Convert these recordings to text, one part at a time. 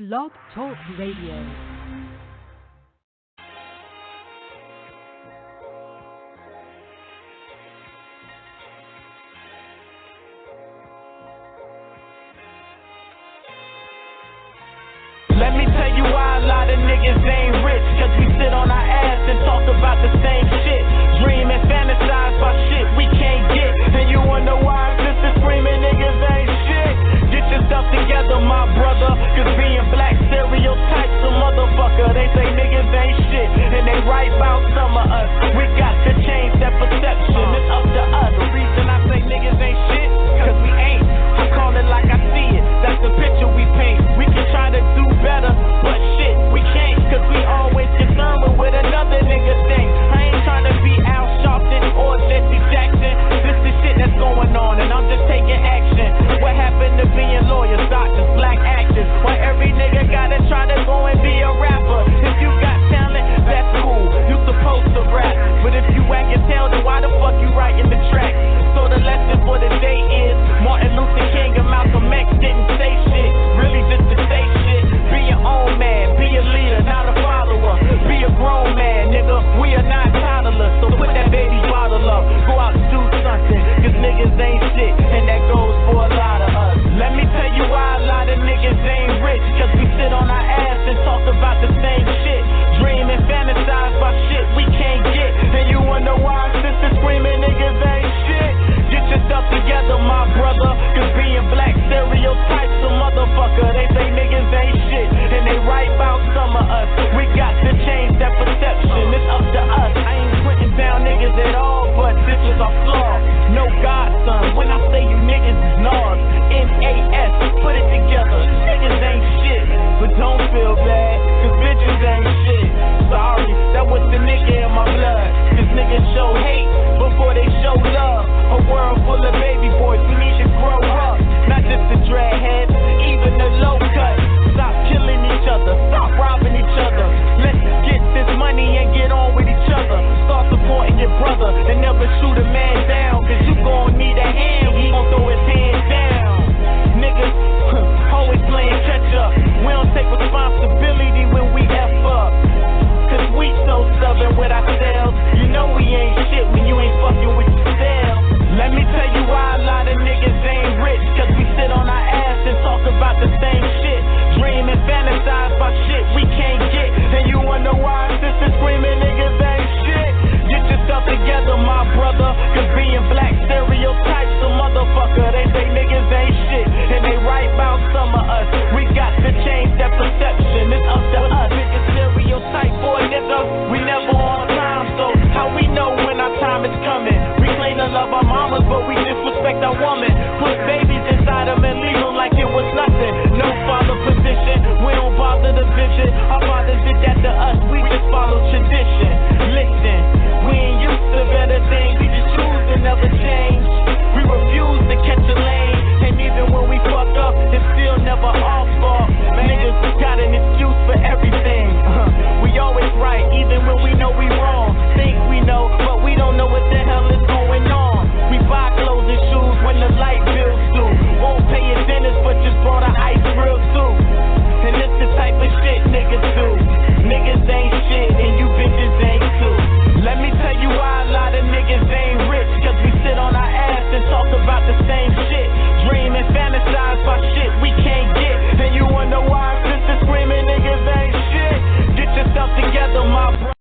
Blog Talk Radio. Let me tell you why a lot of niggas ain't rich. Cause we sit on our ass and talk about the same shit. Dream and fantasize about shit we can't get. And you wonder why sisters screaming niggas ain't shit. Get yourself together, my brother. Cause being black stereotypes a motherfucker. They say niggas ain't shit. And they right about some of us. We got to change that perception. It's up to us. The reason I say niggas ain't shit, cause we ain't. I call it like I see it. That's the picture we paint. We can try to do better, but shit, we can't, cause we always concerned with another nigga thing. I ain't trying to be Al Sharpton or Jesse Jackson. This is shit that's going on, and I'm just taking action. What happened to being lawyers, doctors, black actors? Why every nigga gotta try to go and be a rapper? If you got talent, that's cool, you supposed to rap. But if you whack and tell, then why the fuck you writing the track? So the lesson for the day is Martin Luther King and Malcolm X didn't say shit, really just to say shit. Be your own man, be a leader, not a follower. Be a grown man, nigga, we are not toddlers. So put that baby bottle up, go out and do something. Cause niggas ain't shit, and that goes for a lot of us. Let me tell you why a lot of niggas ain't rich. Cause we sit on our ass and talk about the same shit. Dream and fantasize about shit we can't get. And you wonder why sisters screaming niggas ain't shit. Get yourself together, my brother. Cause being black stereotypes a motherfucker. They say niggas ain't shit, and they right about some of us. We got to change that perception. It's up to us. I ain't putting down niggas at all, but this is a flaw. No godson. When I say you niggas is NAS, N-A-S, put it together. Niggas ain't shit, but don't feel bad, cause bitches ain't shit. Sorry, that was the nigga in my blood. Cause niggas show hate before they show love. A world full of baby boys, we need to grow up. Not just the dreadheads, even the low cut. Stop killing each other, stop robbing each other. Let's get this money and get on with each other. Start supporting your brother and never shoot a man down. Cause you gon' need a hand, he gon' throw his hand down. Niggas always playing catch up. We don't take responsibility when we F up. Cause we so stubborn with ourselves. You know we ain't shit when you ain't fucking with yourself. Let me tell you why a lot of niggas ain't rich. Cause we sit on our ass and talk about the same shit. Dream and fantasize about shit we can't get. And you wonder why sisters screaming niggas ain't shit. Get yourself together, my brother. Cause being black stereotypes a motherfucker. They say niggas ain't shit, and they right about some of us. We got to change that perception. It's up to us. Biggest stereotype for a nigga, we never on time. So how we know when our time is coming? We claim to love our mamas, but we disrespect our woman. Put babies inside them and leave them like it was nothing. No father position, we don't bother the vision. Our fathers did that to us, we just follow tradition. Listen, we ain't used to better things, we just choose to never change. We refuse to catch a lane, and even when we fuck up, it's still never our fault. Niggas got an excuse for everything. We always right, even when we know we wrong. Think we know, but we don't know what the hell is going on. We buy clothes and shoes when the light bills due. Won't pay your dinners, but just brought an ice grill too. And this the type of shit niggas do. Niggas ain't shit, and you bitches ain't too. Let me tell you why a lot of niggas ain't rich. Cause we sit on our ass and talk about the same shit. Dream and fantasize about shit we can't get. And you wonder why sisters screaming niggas ain't shit. Get yourself together, my bro.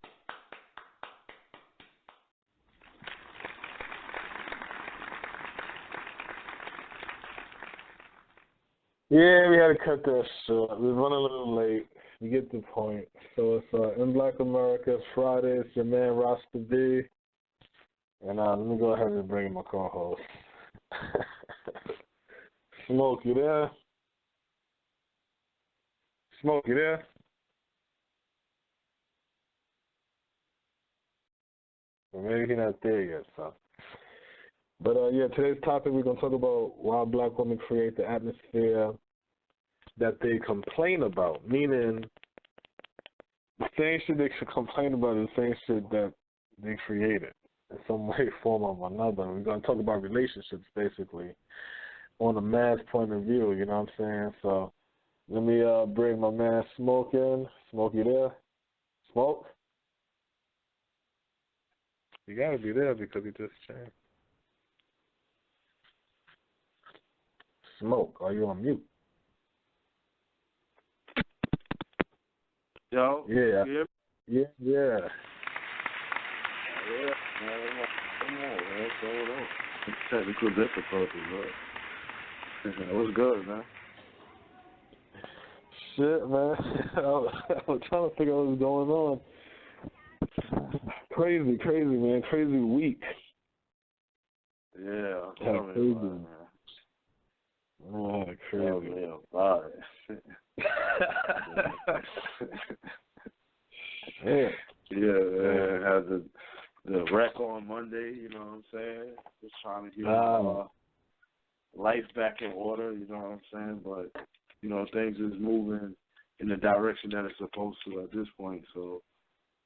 Yeah, we had to cut that short. We're running a little late. You get the point. So it's In Black America. It's Friday. It's your man Rasta B. And let me go ahead and bring in my co-host. Smoke, you there? Smoke, you there? Well, maybe he's not there yet, so. But yeah, today's topic we're gonna talk about why black women create the atmosphere that they complain about. Meaning, the same shit they should complain about is the same shit that they created in some way, form, or another. We're gonna talk about relationships basically on a mass point of view. You know what I'm saying? So Let me bring my man Smoke in. Smoke, you there? Smoke? You gotta be there because he just changed. Smoke, are you on mute? Yo. Yeah. Yeah. Yeah, man. Come on, man. What's going on? Technical difficulties, man. What's good, man? Shit, man. I was trying to figure out what's going on. Crazy, man. Crazy week. Yeah, Crazy. Man. Man, crazy. Yeah, bye. Yeah, man. Had the wreck on Monday, you know what I'm saying? Just trying to get life back in order, you know what I'm saying? But, you know, things is moving in the direction that it's supposed to at this point, so,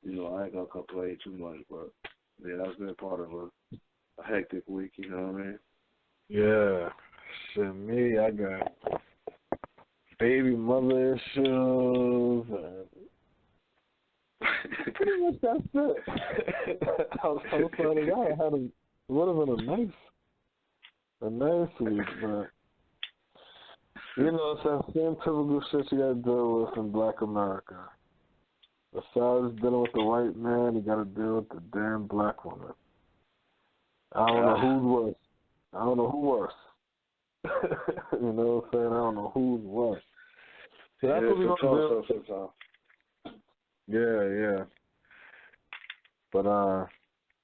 you know, I ain't gonna complain too much, but, yeah, that's been part of a hectic week, you know what I mean? Yeah. Shit, me, I got baby mother issues. Pretty much that's it. I was finding out it would have been a nice week, but you know, it's that same typical shit you gotta deal with in Black America. Besides dealing with the white man, you gotta deal with the damn black woman. I don't know who's worse. I don't know who's worse. You know what I'm saying? I don't know who's worse. So that's what we're gonna do. Yeah. But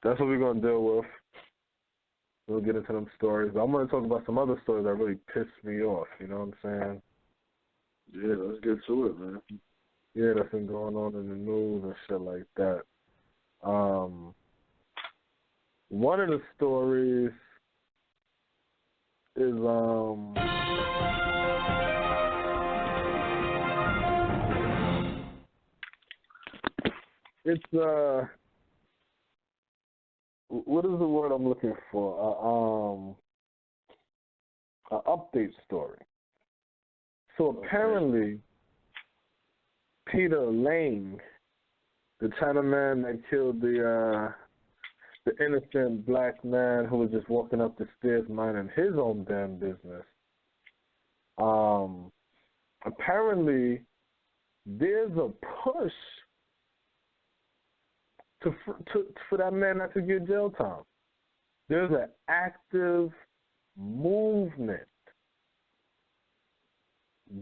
that's what we're gonna deal with. We'll get into them stories. But I'm gonna talk about some other stories that really pissed me off, you know what I'm saying? Yeah, let's get to it, man. Yeah, that's been going on in the news and shit like that. One of the stories is it's what is the word I'm looking for? An update story. So apparently, Peter Lang, the Chinaman that killed the innocent black man who was just walking up the stairs minding his own damn business. Apparently, there's a push for that man not to get jail time. There's an active movement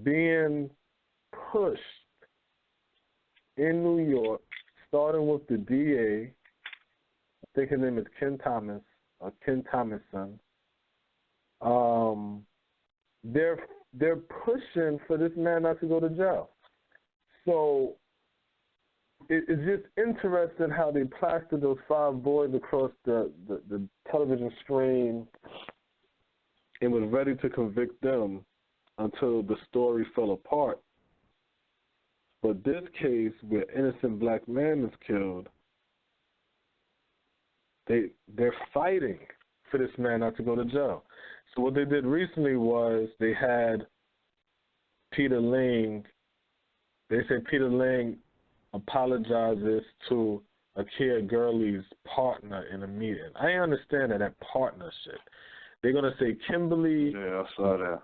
being pushed in New York, starting with the DA. I think his name is Ken Thomas or Ken Thomason. They're pushing for this man not to go to jail. So it's just interesting how they plastered those 5 boys across the television screen and was ready to convict them until the story fell apart. But this case where innocent black man is killed, they're fighting for this man not to go to jail. So what they did recently was they had Peter Lang. They said Peter Lang apologizes to Akia Gurley's partner in a meeting. I understand that partnership. They're gonna say Kimberly. Yeah, I saw that.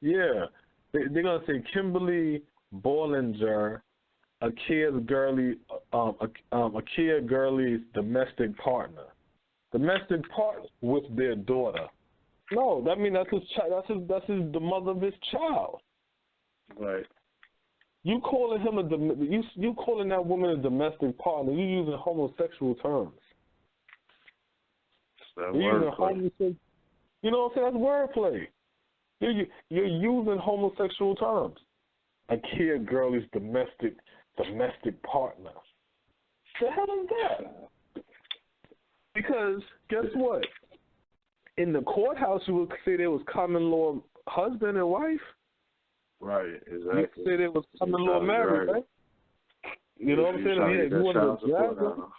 Yeah, they're gonna say Kimberly Bollinger, Akia Gurley's domestic partner with their daughter. No, that means that's his child. That's the mother of his child. Right. You calling him you calling that woman a domestic partner? You using homosexual terms. That You're using you know what I'm saying? That's wordplay. You're using homosexual terms. Akia Gurley's domestic partner. The hell is that? Because guess what? In the courthouse, you would say there was common law husband and wife. Right, exactly. You could say there was common law marriage, right? You know what I'm saying? Yeah, if you want to drag them,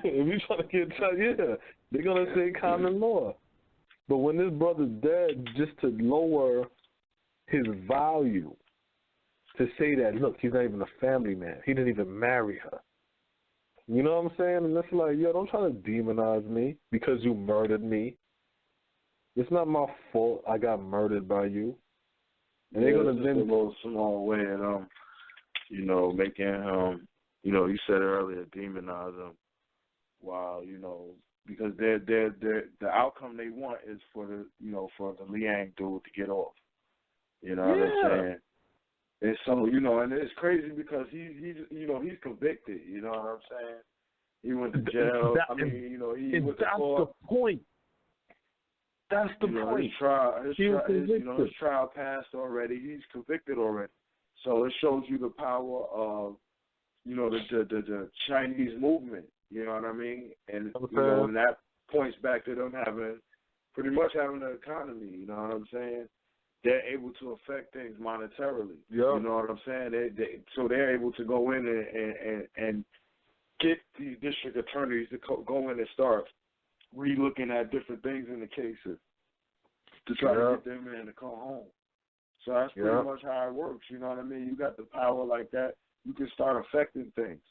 if you trying to get child, yeah, they're gonna say common law. But when this brother's dead, just to lower his value to say that, look, he's not even a family man. He didn't even marry her. You know what I'm saying? And it's like, yo, don't try to demonize me because you murdered me. It's not my fault I got murdered by you. And they're going to then a little small way of, making him, you said earlier, demonize him. While, because the outcome they want is for the Liang dude to get off. You know what I'm saying? And so, and it's crazy because he's convicted. You know what I'm saying? He went to jail. He went to court. That's the point. That's the point. His trial passed already. He's convicted already. So it shows you the power of, the Chinese movement. You know what I mean? And and that points back to them pretty much having an economy. You know what I'm saying? They're able to affect things monetarily. Yep. You know what I'm saying? So they're able to go in and get these district attorneys to go in and start re-looking at different things in the cases to try to get them in to come home. So that's pretty much how it works. You know what I mean? You got the power like that. You can start affecting things.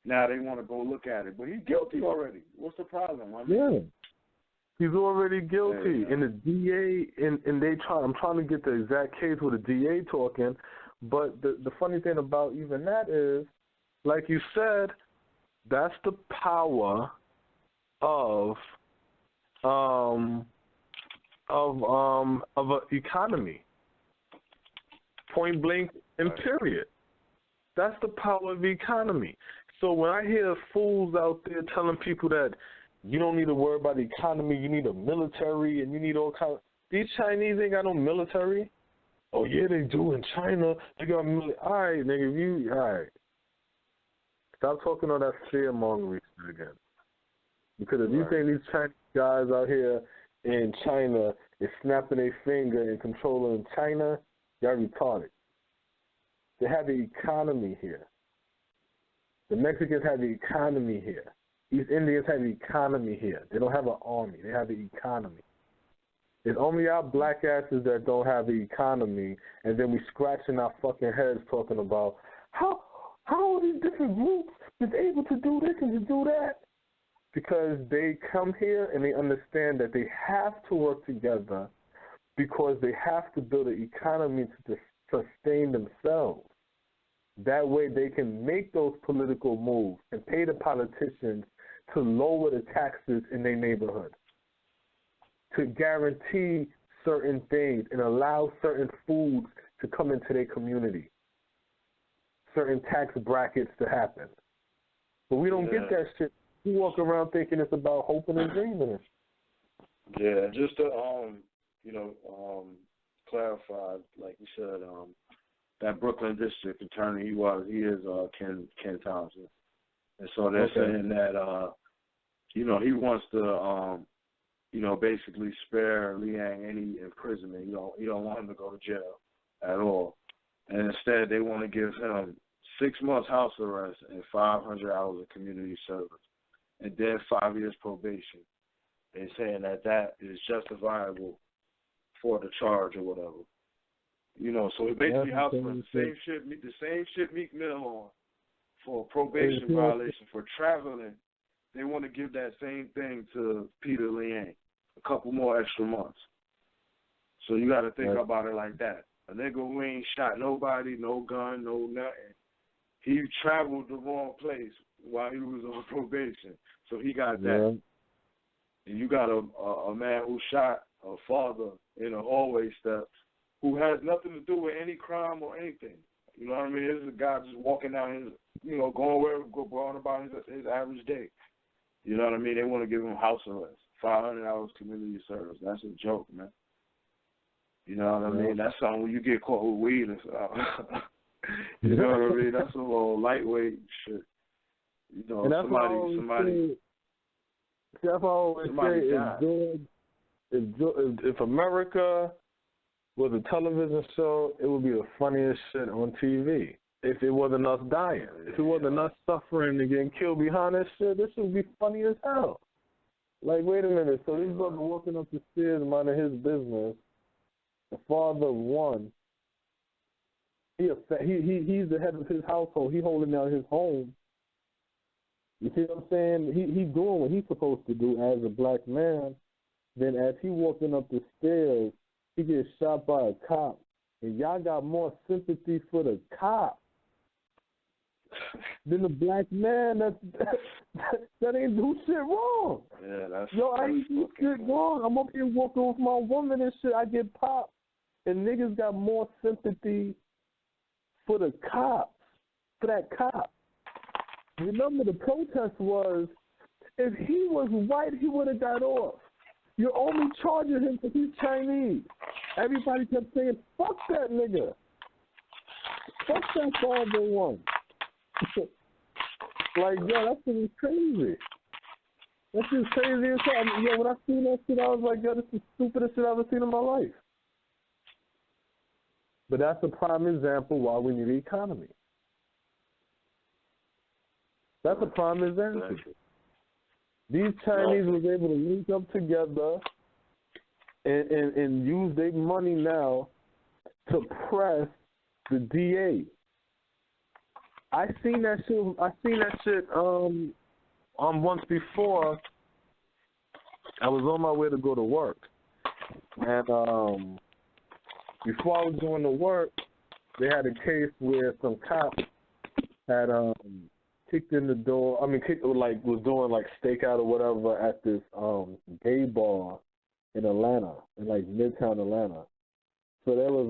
Now they want to go look at it, but he's guilty already. What's the problem? He's already guilty. And the DA, and I'm trying to get the exact case with the DA talking, but the funny thing about even that is, like you said, that's the power of an economy. Point blank and period. That's the power of the economy. So when I hear fools out there telling people that you don't need to worry about the economy, you need a military, and you need all kinds. These Chinese ain't got no military. Oh yeah, they do in China. They got military. All right, nigga, all right. Stop talking all that fear mongering shit again. Because if you think these Chinese guys out here in China is snapping their finger and controlling China, y'all retarded. They have the economy here. The Mexicans have the economy here. East Indians have the economy here. They don't have an army. They have the economy. It's only our black asses that don't have the economy, and then we scratching our fucking heads talking about how are these different groups is able to do this and to do that? Because they come here and they understand that they have to work together because they have to build an economy to sustain themselves. That way they can make those political moves and pay the politicians to lower the taxes in their neighborhood, to guarantee certain things and allow certain foods to come into their community, certain tax brackets to happen. But we don't get that shit. We walk around thinking it's about hoping and dreaming. Yeah, just to clarify, like you said, that Brooklyn district attorney he is Ken Thompson, and so they're saying that he wants to basically spare Liang any imprisonment. You don't want him to go to jail at all, and instead they want to give him 6 months house arrest and 500 hours of community service, and then 5 years probation. They're saying that is justifiable for the charge or whatever. So it basically house arrest. The same shit Meek Mill on for a probation violation for traveling. They want to give that same thing to Peter Liang, a couple more extra months. So you got to think about it like that. A nigga who ain't shot nobody, no gun, no nothing. He traveled the wrong place while he was on probation, so he got that. Yeah. And you got a man who shot a father in a hallway step who has nothing to do with any crime or anything. You know what I mean? This is a guy just walking down going about his average day. You know what I mean? They want to give him house arrest, 500 hours community service. That's a joke, man. You know what I mean? That's something when you get caught with weed and stuff. You know what I mean? That's a little lightweight shit. And that's somebody. That's all I always say. If America was a television show, it would be the funniest shit on TV. If it wasn't us dying, if it wasn't us suffering and getting killed behind that shit, this would be funny as hell. Like, wait a minute. So this brother walking up the stairs minding his business, a father of one. He's the head of his household. He holding down his home. You see what I'm saying? He doing what he's supposed to do as a black man. Then as he walking up the stairs, he gets shot by a cop. And y'all got more sympathy for the cop than the black man that ain't do shit wrong. Yeah, that's I ain't do shit wrong. I'm up here walking with my woman and shit. I get popped. And niggas got more sympathy for the cops, for that cop. Remember, the protest was, if he was white, he would have got off. You're only charging him because he's Chinese. Everybody kept saying, fuck that nigga. Fuck that 501. Like, yo, that shit is crazy. That shit is crazy as hell. Yo, when I seen that shit, I was like, yo, this is the stupidest shit I've ever seen in my life. But that's a prime example why we need an economy. That's a prime example. These Chinese was able to link up together and use their money now to press the DA. I seen that shit once before. I was on my way to go to work. And before I was going to work, they had a case where some cops had kicked in the door. I mean, was doing like stakeout or whatever at this gay bar in Atlanta, in like Midtown Atlanta. So there was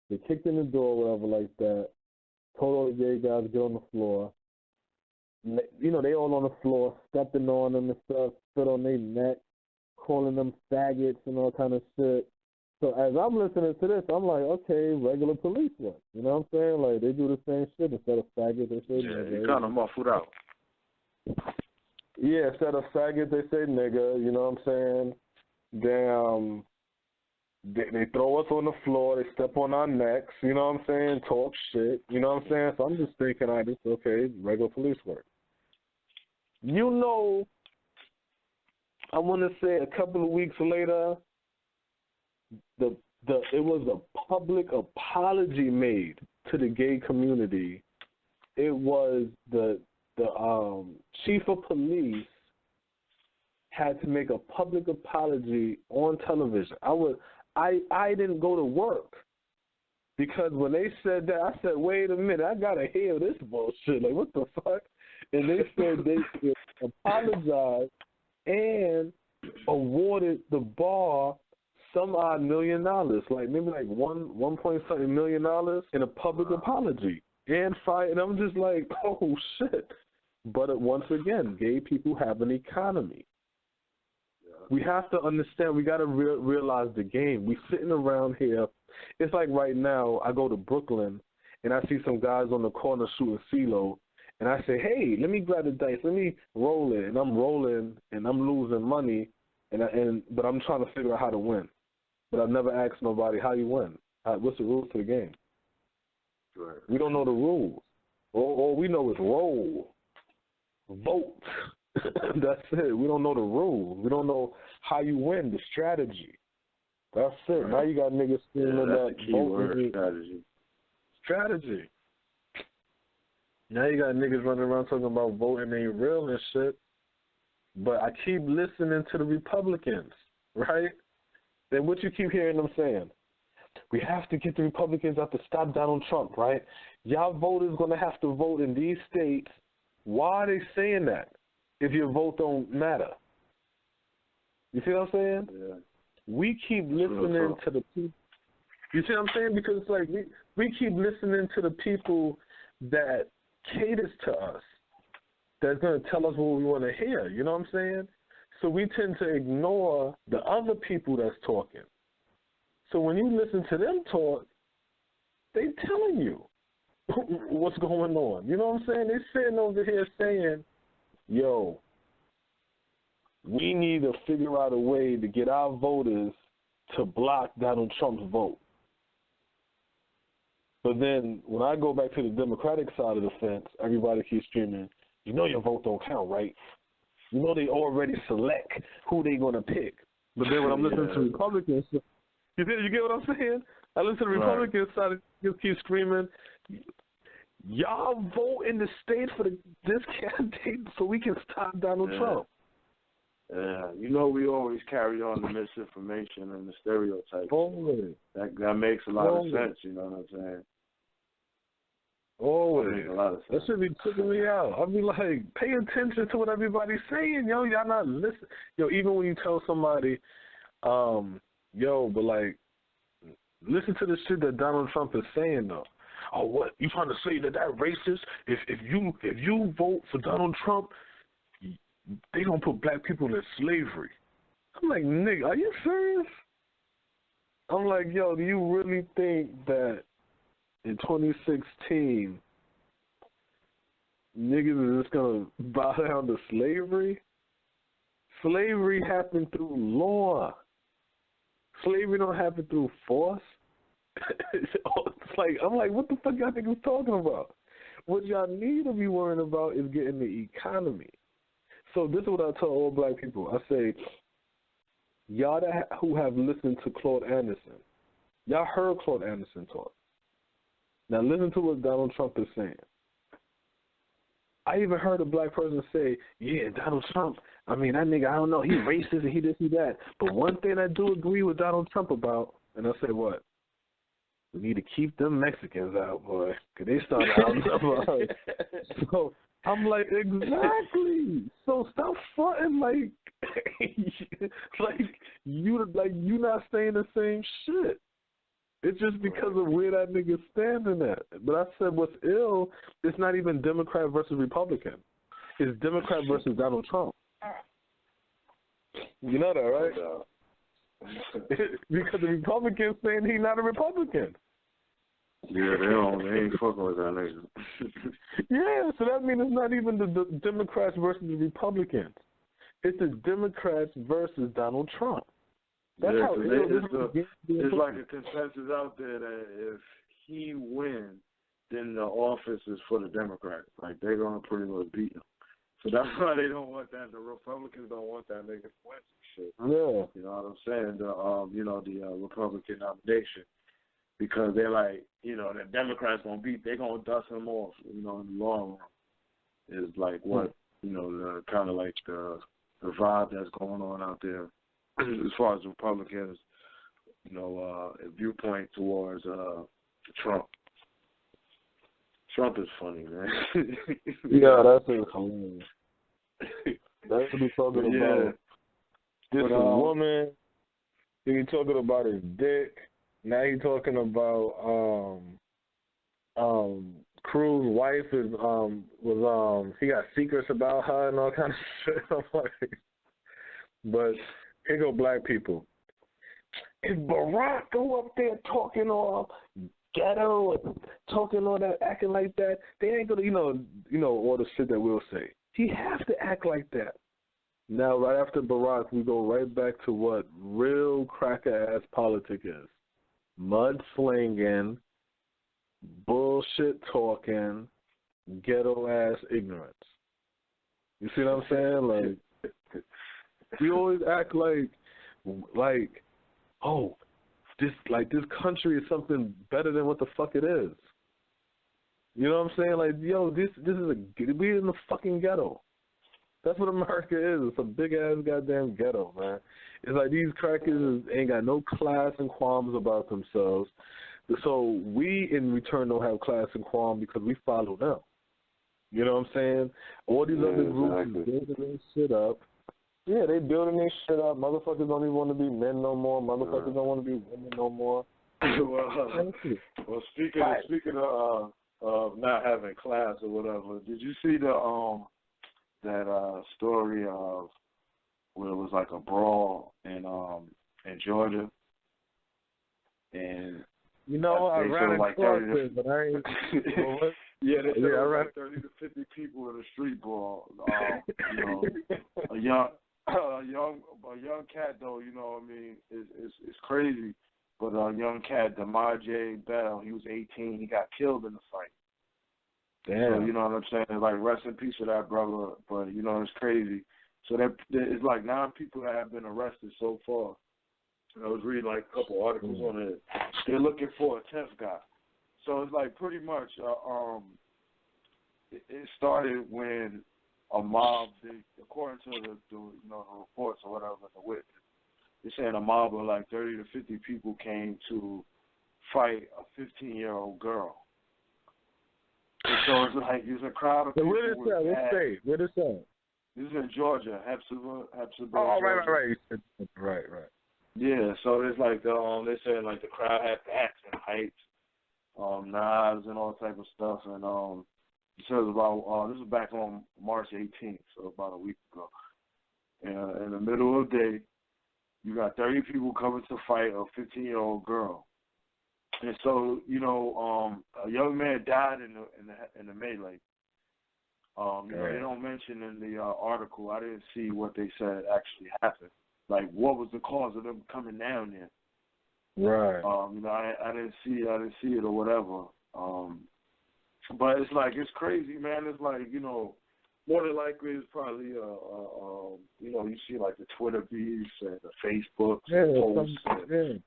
they kicked in the door, whatever, like that. Told all the gay guys to get on the floor. You know, they all on the floor, stepping on them and stuff, spit on their neck, calling them faggots and all kind of shit. So as I'm listening to this, I'm like, okay, regular police work. You know what I'm saying? Like, they do the same shit. Instead of faggot, they say nigga. You got them muffled out. Yeah, instead of faggot, they say nigga. You know what I'm saying? They throw us on the floor. They step on our necks. You know what I'm saying? Talk shit. You know what I'm saying? So I'm just thinking, okay, regular police work. You know, I want to say a couple of weeks later, it was a public apology made to the gay community. It was the chief of police had to make a public apology on television. I didn't go to work because when they said that, I said, wait a minute, I gotta hear this bullshit. Like, what the fuck? And they said they apologized and awarded the bar some odd $1 million, like maybe like one point something $1 million in a public apology and fight. And I'm just like, oh shit. But once again, gay people have an economy. We have to understand. We got to realize the game. We sitting around here. It's like right now, I go to Brooklyn and I see some guys on the corner shooting CeeLo, and I say, hey, let me grab the dice, let me roll it, and I'm rolling and I'm losing money, but I'm trying to figure out how to win. But I've never asked nobody how you win. What's the rules to the game? Right. We don't know the rules. All we know is roll, vote. That's it. We don't know the rules. We don't know how you win, the strategy. That's it. Right. Now you got niggas screaming that keyword strategy. Strategy. Now you got niggas running around talking about voting ain't real and shit. But I keep listening to the Republicans, right? Then what you keep hearing them saying? We have to get the Republicans out to stop Donald Trump, right? Y'all voters going to have to vote in these states. Why are they saying that if your vote don't matter? You see what I'm saying? Yeah. We keep listening to the people. You see what I'm saying? Because it's like we keep listening to the people that caters to us, that's going to tell us what we want to hear. You know what I'm saying? So we tend to ignore the other people that's talking. So when you listen to them talk, they telling you what's going on. You know what I'm saying? They're sitting over here saying, yo, we need to figure out a way to get our voters to block Donald Trump's vote. But then when I go back to the Democratic side of the fence, everybody keeps screaming, you know your vote don't count, right? You know they already select who they're going to pick. But then when I'm listening to Republicans, you get what I'm saying? I listen to Republicans side and just keep screaming, y'all vote in the state for this candidate so we can stop Donald Trump. Yeah, you know we always carry on the misinformation and the stereotypes. Always. That makes a lot of sense, you know what I'm saying? Always. That makes a lot of sense. That should be tripping me out. I'll be like, pay attention to what everybody's saying, yo. Y'all not listening. Yo, even when you tell somebody, but like, listen to the shit that Donald Trump is saying, though. Oh, what? You trying to say that racist? If you vote for Donald Trump, they gonna put black people in slavery. I'm like, nigga, are you serious? I'm like, yo, do you really think that in 2016 niggas is just gonna bow down to slavery? Slavery happened through law. Slavery don't happen through force. It's like, I'm like, what the fuck y'all niggas talking about? What y'all need to be worrying about is getting the economy. So this is what I tell all black people. I say, y'all who have listened to Claude Anderson, y'all heard Claude Anderson talk. Now listen to what Donald Trump is saying. I even heard a black person say, yeah, Donald Trump, I mean, that nigga, I don't know, he racist and he this, he that. But one thing I do agree with Donald Trump about, and I say what? We need to keep them Mexicans out, boy, because they started out. So I'm like, exactly. So stop fronting like you not saying the same shit. It's just because of where that nigga's standing at. But I said what's ill, it's not even Democrat versus Republican. It's Democrat versus Donald Trump. You know that, right? Because the Republicans saying he's not a Republican. Yeah, they ain't fucking with that nigga. Yeah, so that means it's not even the Democrats versus the Republicans. It's the Democrats versus Donald Trump. That's how it's like a consensus out there that if he wins, then the office is for the Democrats. Like, they're going to pretty much beat him. So that's why they don't want that. The Republicans don't want that nigga to win shit. Yeah. You know what I'm saying? The Republican nomination. Because they're like, the Democrats going to beat, they're going to dust him off, in the long run. Is like what, the kind of like the vibe that's going on out there as far as Republicans, viewpoint towards Trump. Trump is funny, man. Yeah, that's hilarious. That's what he's talking about. This is a woman. Then he's talking about his dick. Now he's talking about Cruz's wife he got secrets about her and all kind of shit. I'm like, but here go black people. If Barack go up there talking all ghetto and talking all that, acting like that, they ain't gonna, all the shit that we'll say. He have to act like that. Now, right after Barack, we go right back to what real cracker-ass politics is. Mudslinging, bullshit talking, ghetto-ass ignorance. You see what I'm saying? Like, we always act like, oh, this country is something better than what the fuck it is. You know what I'm saying? Like, yo, we're in the fucking ghetto. That's what America is. It's a big-ass goddamn ghetto, man. It's like these crackers ain't got no class and qualms about themselves. So we, in return, don't have class and qualms because we follow them. You know what I'm saying? All these other groups is building their shit up. Yeah, they building their shit up. Motherfuckers don't even want to be men no more. Motherfuckers don't want to be women no more. Well, speaking of not having class or whatever, did you see that story of where it was like a brawl in Georgia, and I ran across it, but I ain't. Yeah, they said it was like 30 to 50 people in a street brawl. A young cat though, it's crazy. But a young cat, DeMarje Bell, he was 18. He got killed in the fight. Damn. So, you know what I'm saying? Like, rest in peace to that brother. But, it's crazy. So it's like 9 people that have been arrested so far. And I was reading like a couple articles on it. They're looking for a 10th guy. So it's like pretty much it started when a mob, according to the reports or whatever, the witness, they're saying a mob of like 30 to 50 people came to fight a 15-year-old girl. And so it's like there's a crowd of people. Where is that? What state? Where is that? This is in Georgia, Hepzibah. Oh, Georgia. Right. Yeah, so it's like they're saying like the crowd had bats and pipes, knives and all type of stuff, and it says about this was back on March 18th, so about a week ago. And in the middle of the day, you got 30 people coming to fight a 15-year-old girl, and so a young man died in the melee. They don't mention in the article. I didn't see what they said actually happened. Like, what was the cause of them coming down there? Right. I didn't see it or whatever. But it's like, it's crazy, man. It's like, more than likely it's probably you see like the Twitter beefs and the Facebook posts.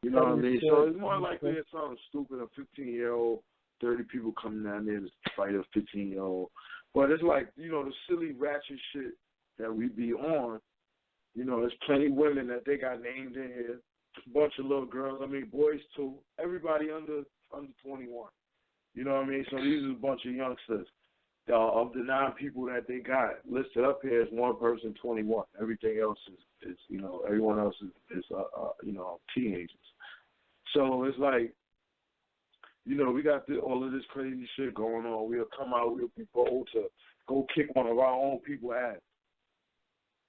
You know what I mean? So it's more likely it's something stupid. A 15-year-old, 30 people coming down there to fight a 15-year-old. But it's like, the silly ratchet shit that we be on. There's plenty of women that they got named in here. A bunch of little girls. I mean, boys too. Everybody under 21. You know what I mean? So these are a bunch of youngsters. Of the 9 people that they got listed up here is one person 21. Everything else is everyone else is teenagers. So it's like, we got all of this crazy shit going on. We'll come out, we'll be bold to go kick one of our own people ass.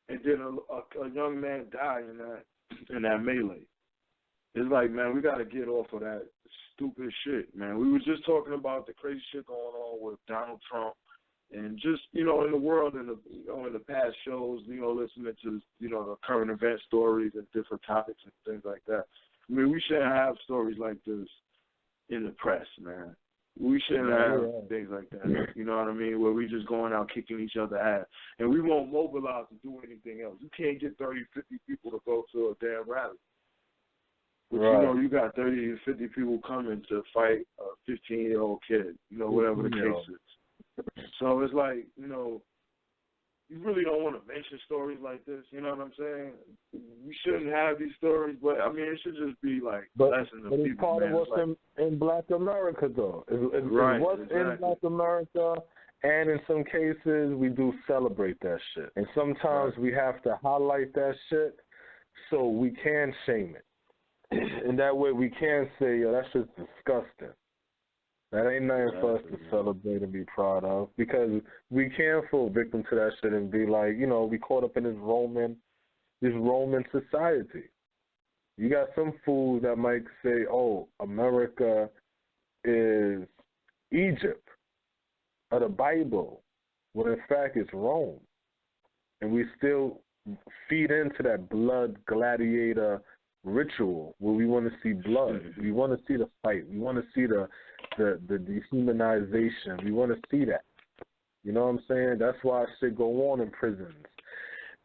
And then a young man died in that melee. It's like, man, we got to get off of that stupid shit, man. We were just talking about the crazy shit going on with Donald Trump, and just in the world, in the past shows, listening to the current event stories and different topics and things like that. I mean, we shouldn't have stories like this in the press, man. We shouldn't have things like that. You know what I mean? Where we just going out kicking each other ass. And we won't mobilize to do anything else. You can't get 30, 50 people to go to a damn rally. But you got 30 to 50 people coming to fight a 15-year-old kid, whatever the case is. So it's like, you really don't want to mention stories like this, you know what I'm saying? We shouldn't have these stories, but, I mean, it should just be, like, lessons of people. But it's part of what's in Black America, though. It's what's in Black America, and in some cases, we do celebrate that shit. And sometimes we have to highlight that shit so we can shame it. And that way we can say, yo, that's just disgusting. That ain't nothing for us to celebrate and be proud of, because we can fall victim to that shit and be like, we caught up in this Roman society. You got some fools that might say, oh, America is Egypt or the Bible, when in fact it's Rome. And we still feed into that blood gladiator ritual where we want to see blood. We want to see the fight. We want to see the dehumanization. We want to see that. You know what I'm saying? That's why shit go on in prisons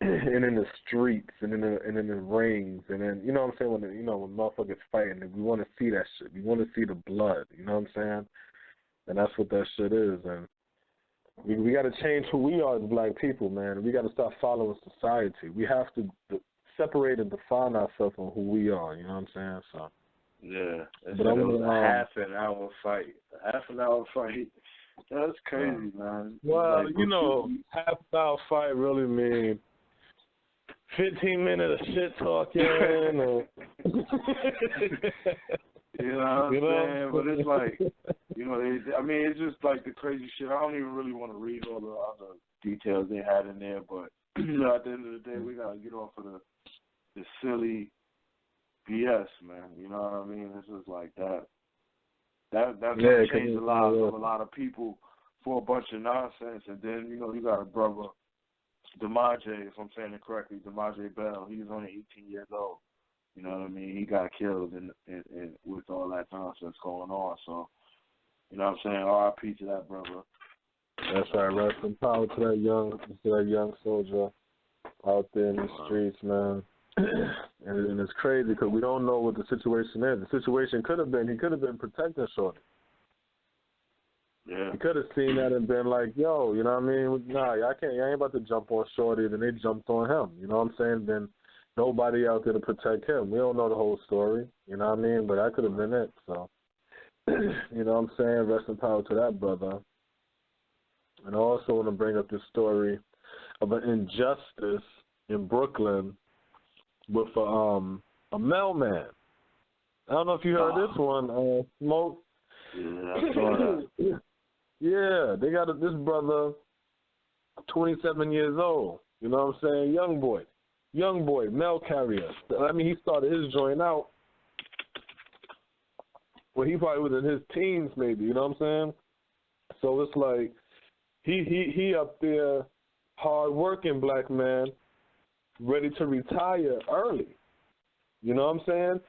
and in the streets and in the rings, and then you know what I'm saying, when motherfuckers fighting, we want to see that shit. We want to see the blood. You know what I'm saying? And that's what that shit is. And we got to change who we are as Black people, man. We got to start following society. We have to separate and define ourselves on who we are, you know what I'm saying? So yeah, but it was a half an hour fight. That's crazy, man. Well, half an hour fight really mean 15 minutes of shit talking. Or you know what I'm saying? But it's like, it's just like the crazy shit. I don't even really want to read all the other details they had in there, but at the end of the day, we gotta get off of the silly BS, man. You know what I mean? This is like that. That's gonna change the lives of a lot of people for a bunch of nonsense. And then you got a brother, DeMaje, if I'm saying it correctly, DeMaje Bell. He was only 18 years old. You know what I mean? He got killed in with all that nonsense going on. So, you know what I'm saying? R.I.P. to that brother. That's right. Rest in power to that young soldier. out there in the streets, man. And it's crazy because we don't know what the situation is. The situation could have been, he could have been protecting Shorty. Yeah. He could have seen that and been like, yo, you know what I mean? Nah, I ain't about to jump on Shorty. Then they jumped on him. You know what I'm saying? Then nobody out there to protect him. We don't know the whole story. You know what I mean? But that could have been it. So, you know what I'm saying? Rest in power to that brother. And I also want to bring up the story of an injustice in Brooklyn with a mailman. I don't know if you heard this one, Smoke. Yeah, I saw that. Yeah, they got this brother, 27 years old. You know what I'm saying? Young boy, mail carrier. I mean, he started his joint out. Well, he probably was in his teens, maybe. You know what I'm saying? So it's like he up there, hard working black man, ready to retire early. You know what I'm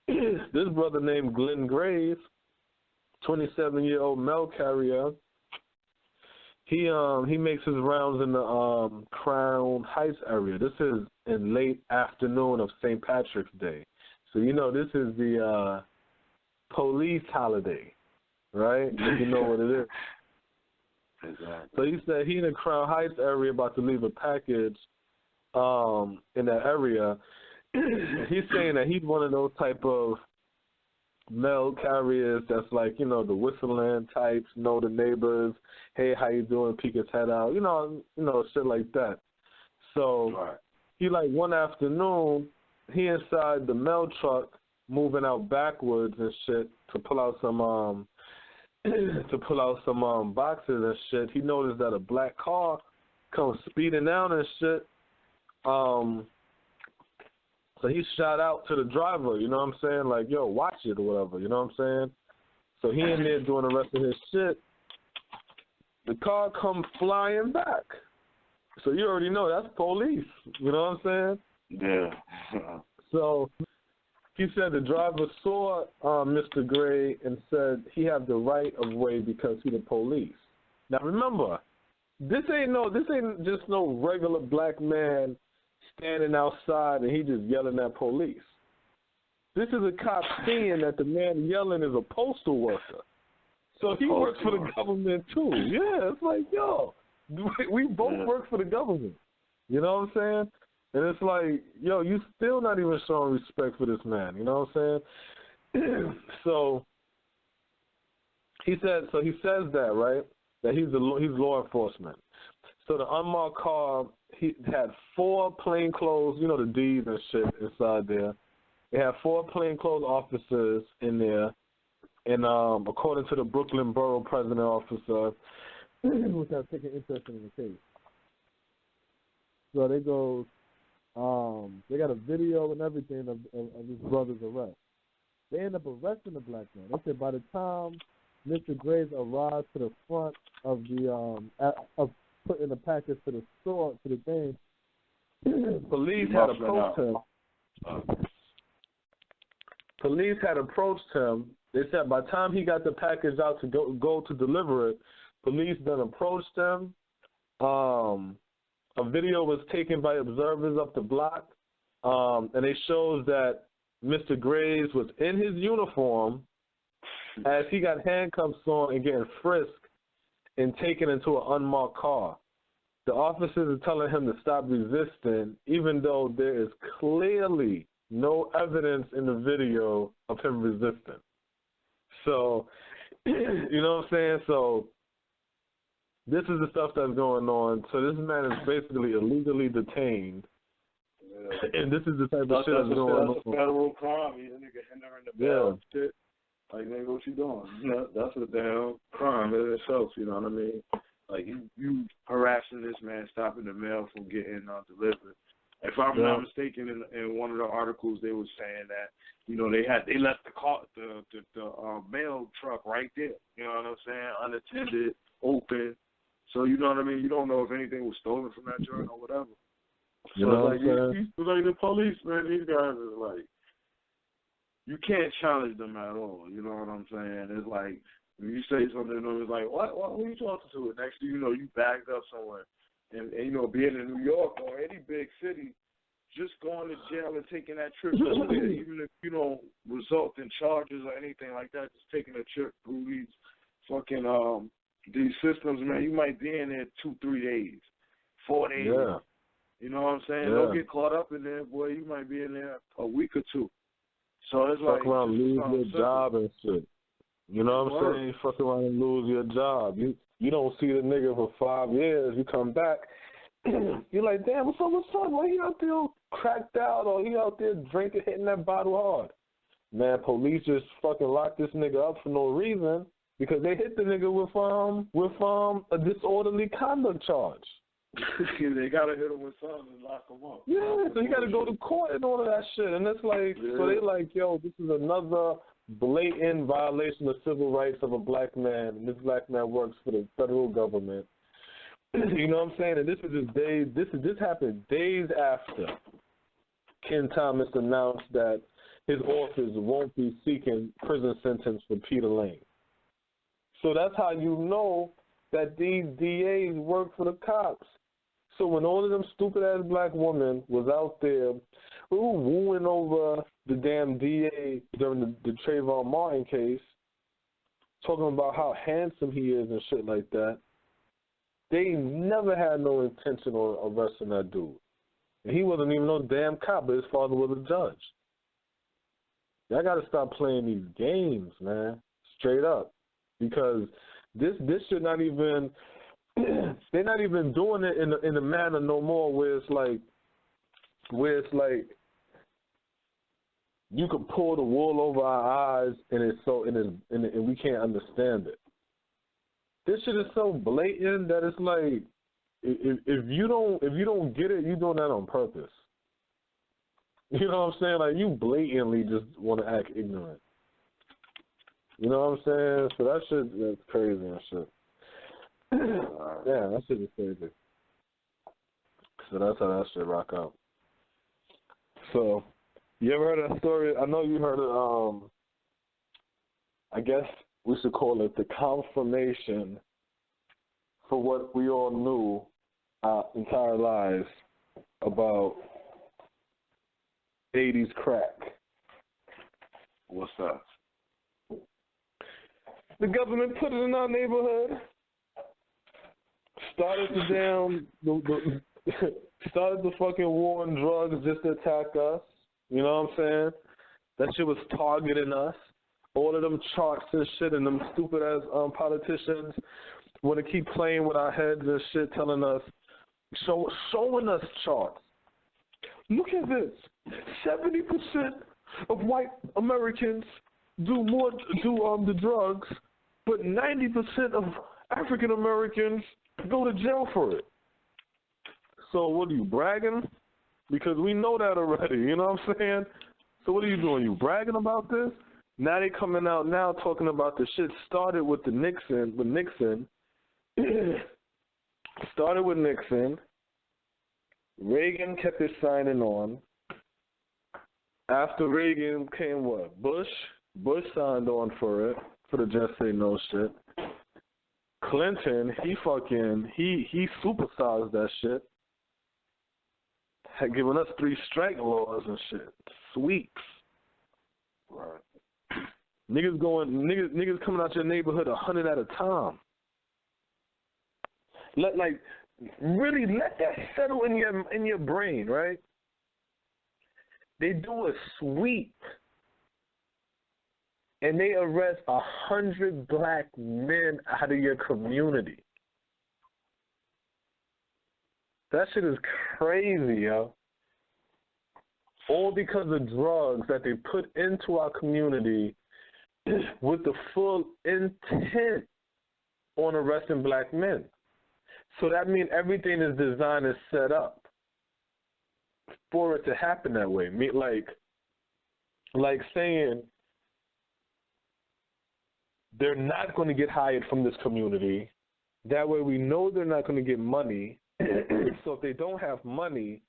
saying? This brother named Glenn Graves, 27-year-old mail carrier. He makes his rounds in the Crown Heights area. This is in late afternoon of St. Patrick's Day. So you know this is the police holiday, right? You know what it is. Exactly. So he said he in the Crown Heights area about to leave a package in that area. He's saying that he's one of those type of mail carriers that's like, you know, the whistling types, know the neighbors, hey, how you doing, peek his head out, you know, shit like that. So right. He like one afternoon, he inside the mail truck moving out backwards and shit to pull out some boxes and shit. He noticed that a black car comes speeding down and shit. So he shot out to the driver, you know what I'm saying? Like, yo, watch it or whatever, you know what I'm saying? So he in there doing the rest of his shit. The car come flying back. So you already know that's police, you know what I'm saying? Yeah. So he said the driver saw Mr. Gray and said he had the right of way because he the police. Now remember, this ain't just no regular black man standing outside and he just yelling at police. This is a cop seeing that the man yelling is a postal worker. So he works for the government too. Yeah, it's like, yo, we both work for the government. You know what I'm saying? And it's like, yo, you still not even showing respect for this man. You know what I'm saying? So he says that, right? That he's law enforcement. So the unmarked car, he had 4 plainclothes, you know, the D's and shit inside there. They had 4 plainclothes officers in there. And according to the Brooklyn Borough President Officer, which has taken interest in the case. So they go, they got a video and everything of his brother's arrest. They end up arresting the black man. They said by the time Mr. Graves arrived to the front of the of putting the package to the store, to the thing, police had approached him. They said by the time he got the package out to go to deliver it, police then approached him. A video was taken by observers up the block, and it shows that Mr. Graves was in his uniform as he got handcuffs on and getting frisked and taken into an unmarked car. The officers are telling him to stop resisting, even though there is clearly no evidence in the video of him resisting. So, you know what I'm saying? So, this is the stuff that's going on. So, this man is basically illegally detained. Yeah. And this is the type of shit that's going on. That's a federal crime. You nigga hindering the bail shit. Like, nigga, what you doing? That's a damn crime in itself, you know what I mean? Like, you harassing this man, stopping the mail from getting delivered. If I'm not mistaken, in one of the articles, they were saying that, you know, they left the mail truck right there. You know what I'm saying? Unattended, open. So, you know what I mean? You don't know if anything was stolen from that joint or whatever. So, like the police, man, these guys are like, you can't challenge them at all. You know what I'm saying? It's like, when you say something to them, it's like, what? Who are you talking to? And next thing you know, you backed up somewhere. And you know, being in New York or any big city, just going to jail and taking that trip through there, even if you don't result in charges or anything like that, just taking a trip through these fucking these systems, man, you might be in there 2-3 days, 4 days. Yeah. You know what I'm saying? Yeah. Don't get caught up in there, boy. You might be in there a week or two. So it's fuck like around, lose your simple. job and shit. You know what I'm saying? You fuck around and lose your job. You don't see the nigga for 5 years. You come back, you're like, damn, what's up? Why he out there cracked out or he out there drinking, hitting that bottle hard? Man, police just fucking locked this nigga up for no reason because they hit the nigga with a disorderly conduct charge. They gotta hit him with something and lock him up. Yeah, so you gotta go to court and all of that shit. And it's like, so they like, yo, this is another blatant violation of civil rights of a black man, and this black man works for the federal government. You know what I'm saying? And this is just days. This happened days after Ken Thomas announced that his office won't be seeking prison sentence for Peter Lane. So that's how you know that these DAs work for the cops. So when all of them stupid-ass black women was out there wooing over the damn DA during the Trayvon Martin case, talking about how handsome he is and shit like that, they never had no intention of arresting that dude. And he wasn't even no damn cop, but his father was a judge. Y'all got to stop playing these games, man, straight up. Because this should not even... they're not even doing it in a manner no more where it's like you can pull the wool over our eyes and we can't understand it. This shit is so blatant that it's like if you don't get it, you're doing that on purpose. You know what I'm saying? Like you blatantly just want to act ignorant. You know what I'm saying? So that shit that's crazy and shit. Yeah, that shit is crazy. So that's how that shit rock out. So, you ever heard of that story? I know you heard of, I guess we should call it the confirmation for what we all knew our entire lives about 80s crack. What's that? The government put it in our neighborhood. Started the fucking war on drugs just to attack us. You know what I'm saying? That shit was targeting us. All of them charts and shit, and them stupid ass politicians want to keep playing with our heads and shit, telling us, showing us charts. Look at this. 70% of white Americans do the drugs, but 90% of African Americans go to jail for it. So what are you, bragging? Because we know that already, you know what I'm saying? So what are you doing? You bragging about this? Now they coming out now talking about the shit started with Nixon. Started with Nixon. Reagan kept his signing on. After Reagan came what? Bush? Bush signed on for it, for the Just Say No shit. Clinton, he supersized that shit. Had given us 3 strike laws and shit. Sweeps. Right. Niggas coming out your neighborhood 100 at a time. Really let that settle in your brain, right? They do a sweep and they arrest 100 black men out of your community. That shit is crazy, yo. All because of drugs that they put into our community with the full intent on arresting black men. So that means everything is designed and set up for it to happen that way. Like saying they're not going to get hired from this community. That way we know they're not going to get money. So if they don't have money,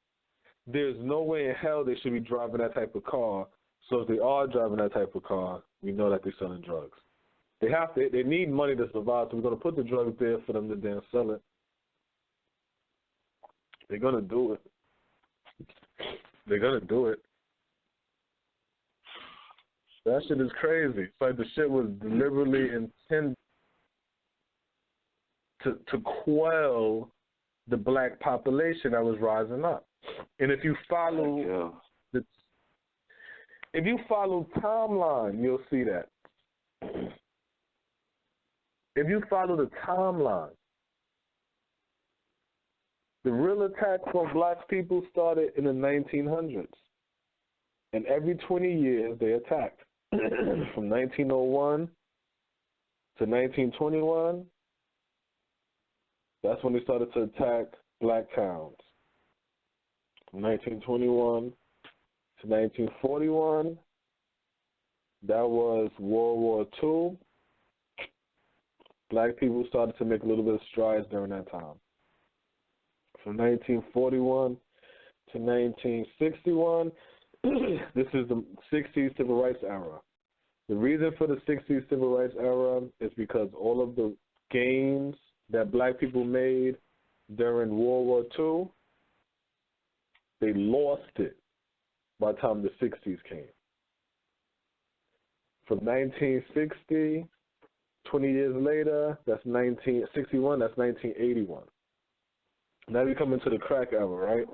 there's no way in hell they should be driving that type of car. So if they are driving that type of car, we know that they're selling drugs. They need money to survive, so we're going to put the drugs there for them to then sell it. They're going to do it. They're going to do it. That shit is crazy. It's like the shit was deliberately intended to quell the black population that was rising up. And if you follow timeline, you'll see that. If you follow the timeline, the real attack on black people started in the 1900s. And every 20 years they attacked. From 1901 to 1921, that's when they started to attack black towns. From 1921 to 1941, that was World War II. Black people started to make a little bit of strides during that time. From 1941 to 1961, this is the 60s civil rights era. The reason for the 60s civil rights era is because all of the gains that black people made during World War II, they lost it by the time the 60s came. From 1960, 20 years later, that's 1961, that's 1981. Now we come into the crack era, right?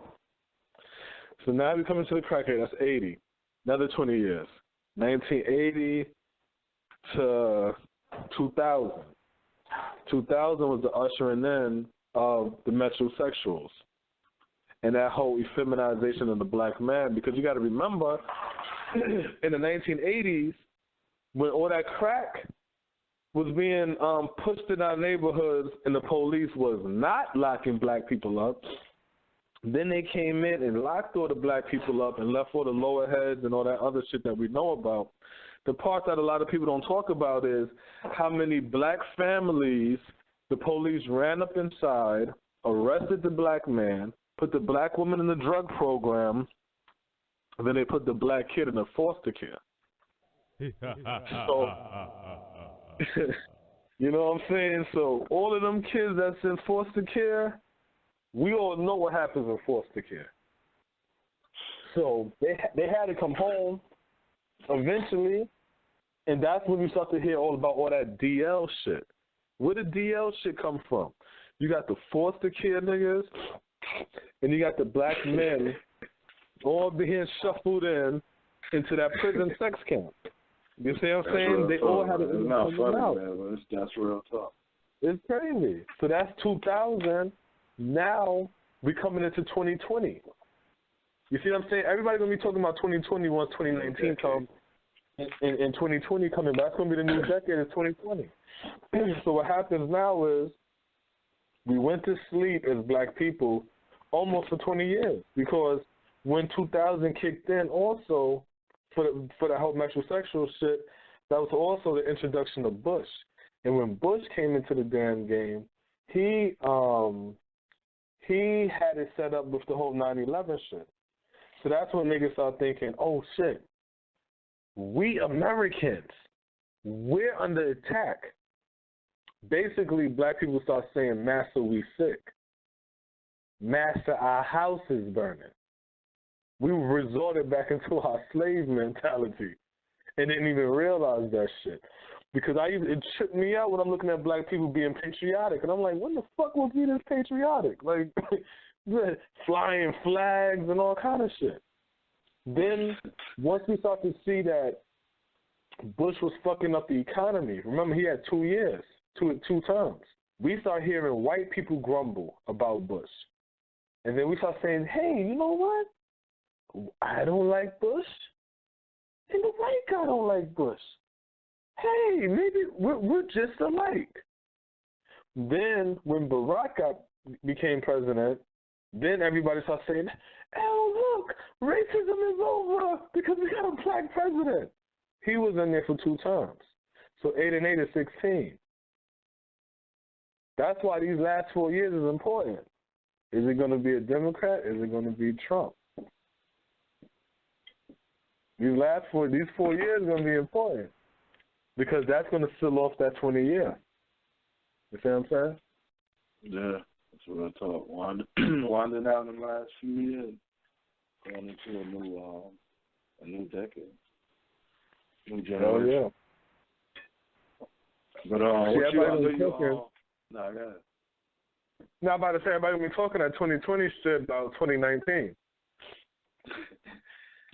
So now we come into the crack era, that's 80. Another 20 years. 1980 to 2000. 2000 was the ushering in of the metrosexuals and that whole effeminization of the black man. Because you got to remember, in the 1980s, when all that crack was being pushed in our neighborhoods and the police was not locking black people up, then they came in and locked all the black people up and left all the lower heads and all that other shit that we know about. The part that a lot of people don't talk about is how many black families the police ran up inside, arrested the black man, put the black woman in the drug program, and then they put the black kid in the foster care. So, you know what I'm saying? So all of them kids that's in foster care, we all know what happens in foster care. So they had to come home eventually, and that's when you start to hear all about all that DL shit. Where did DL shit come from? You got the foster care niggas, and you got the black men all being shuffled into that prison sex camp. You see what I'm saying? They all had to It's not funny, man, but that's real talk. It's crazy. So that's 2000. Now we coming into 2020. You see what I'm saying? Everybody's going to be talking about 2020 once 2019 comes. And 2020 coming back. That's going to be the new decade is 2020. So what happens now is we went to sleep as black people almost for 20 years. Because when 2000 kicked in also, for the whole metrosexual shit, that was also the introduction of Bush. And when Bush came into the damn game, he had it set up with the whole 9/11 shit. So that's when niggas start thinking, oh shit, we Americans, we're under attack. Basically, black people start saying, Master, we sick. Master, our house is burning. We resorted back into our slave mentality and didn't even realize that shit. Because it tripped me out when I'm looking at black people being patriotic. And I'm like, when the fuck was we this patriotic? Like, flying flags and all kind of shit. Then, once we start to see that Bush was fucking up the economy, remember he had 2 years, two terms. We start hearing white people grumble about Bush. And then we start saying, hey, you know what? I don't like Bush, and the white guy don't like Bush. Hey, maybe we're just alike. Then when Barack became president, then everybody started saying, oh, look, racism is over because we got a black president. He was in there for 2 terms. So 8 and 8 is 16. That's why these last 4 years is important. Is it going to be a Democrat? Is it going to be Trump? These 4 years are going to be important because that's going to seal off that 20 years. You see what I'm saying? Yeah. That's what I thought. Winding out in the last few years, going into a new decade, new generation. Oh yeah. But what you under you? Nah, go ahead. Now, I'm about to say, everybody been talking that 2020 shit about 2019.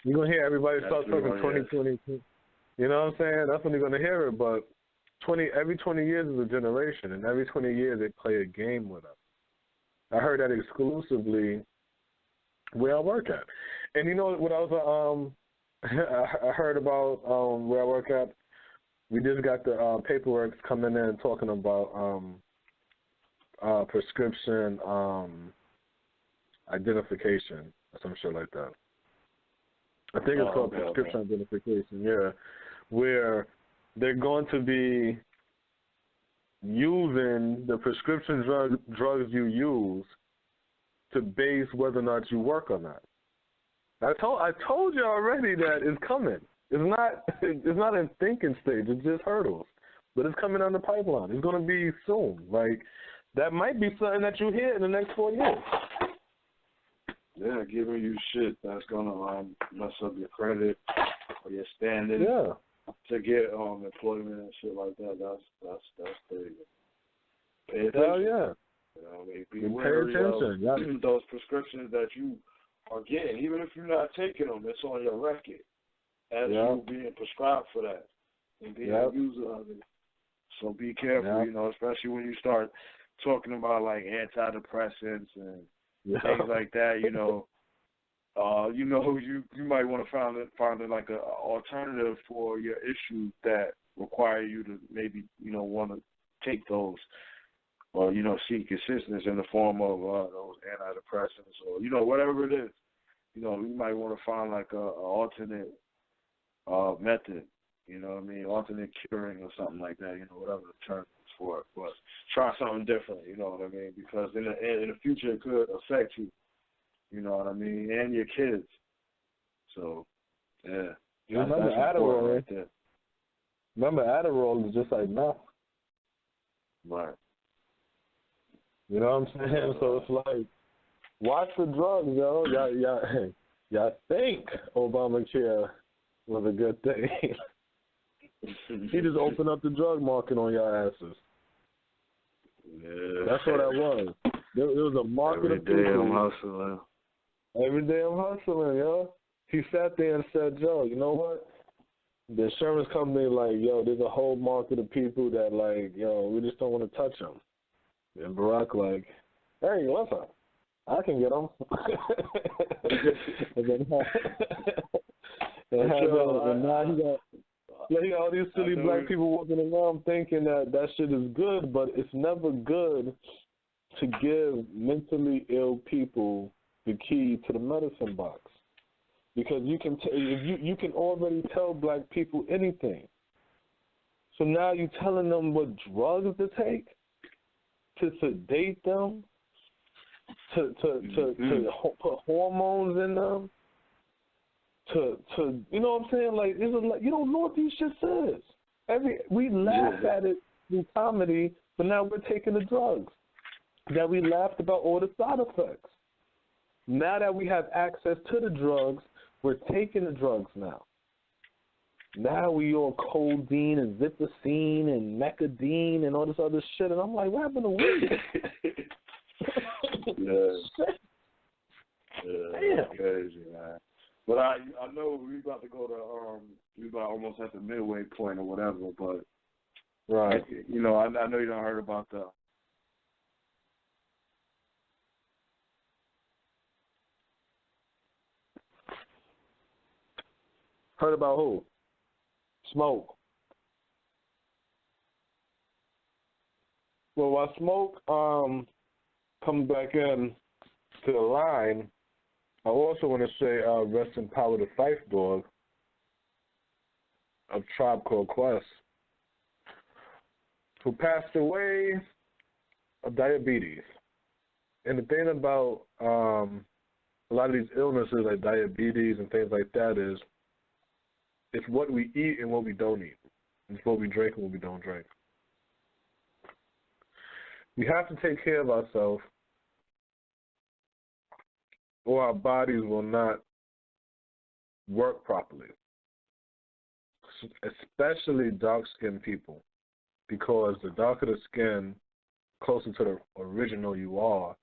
You're going to hear everybody start talking 2020. You know what I'm saying? That's when you're going to hear it. But every 20 years is a generation, and every 20 years they play a game with us. I heard that exclusively where I work at. And you know what I was, I heard about where I work at? We just got the paperwork coming in talking about prescription identification or some shit like that. I think it's called prescription identification, yeah, where they're going to be using the prescription drugs you use to base whether or not you work or not. I told you already that it's coming. It's not in thinking stage. It's just hurdles, but it's coming on the pipeline. It's going to be soon. Like that might be something that you hear in the next 4 years. Yeah, giving you shit that's gonna mess up your credit or your standing. Yeah. To get employment and shit like that. That's crazy. Pay attention. Hell yeah. You know, be wary of those prescriptions that you are getting, even if you're not taking them. It's on your record as you being prescribed for that and being a user of it. So be careful, you know, especially when you start talking about like antidepressants and things like that. You know, you might want to find like a alternative for your issues that require you to maybe want to take those or seek assistance in the form of those antidepressants or whatever it is. You might want to find like a alternate method. You know what I mean? Alternate curing or something like that. Whatever the term is for it, but try something different. You know what I mean? Because in the future it could affect you. You know what I mean? And your kids. So, yeah. Remember Adderall right there. Remember Adderall is just like meth. Right. You know what I'm saying? So it's like, watch the drugs, yo. Y'all think Obamacare was a good thing. He just opened up the drug market on y'all asses. Yeah. That's what that was. There was a market of people. Every day I'm hustling. Every day I'm hustling, yo. He sat there and said, Joe, you know what? The insurance company, like, yo, there's a whole market of people that, like, yo, we just don't want to touch them. And Barack, like, hey, listen, I can get them. and now he got all these silly black people walking around thinking that shit is good, but it's never good to give mentally ill people the key to the medicine box, because you can you can already tell black people anything. So now you're telling them what drugs to take, to sedate them, to put hormones in them, to you know what I'm saying? Like, this is like, you don't know what these shit says. We laugh at it through comedy, but now we're taking the drugs that we laughed about all the side effects. Now that we have access to the drugs, we're taking the drugs now. Now we on codeine and zipacine and mecadine and all this other shit, and I'm like, what happened to weed? Damn. Crazy, man. But I know we about to go to we about almost at the midway point or whatever, but right. I know you don't heard about the. Heard about who? Smoke. Well, while Smoke comes back in to the line, I also want to say rest in power to Fife Dog of Tribe Called Quest, who passed away of diabetes. And the thing about a lot of these illnesses like diabetes and things like that is, it's what we eat and what we don't eat. It's what we drink and what we don't drink. We have to take care of ourselves or our bodies will not work properly, especially dark-skinned people, because the darker the skin, closer to the original you are,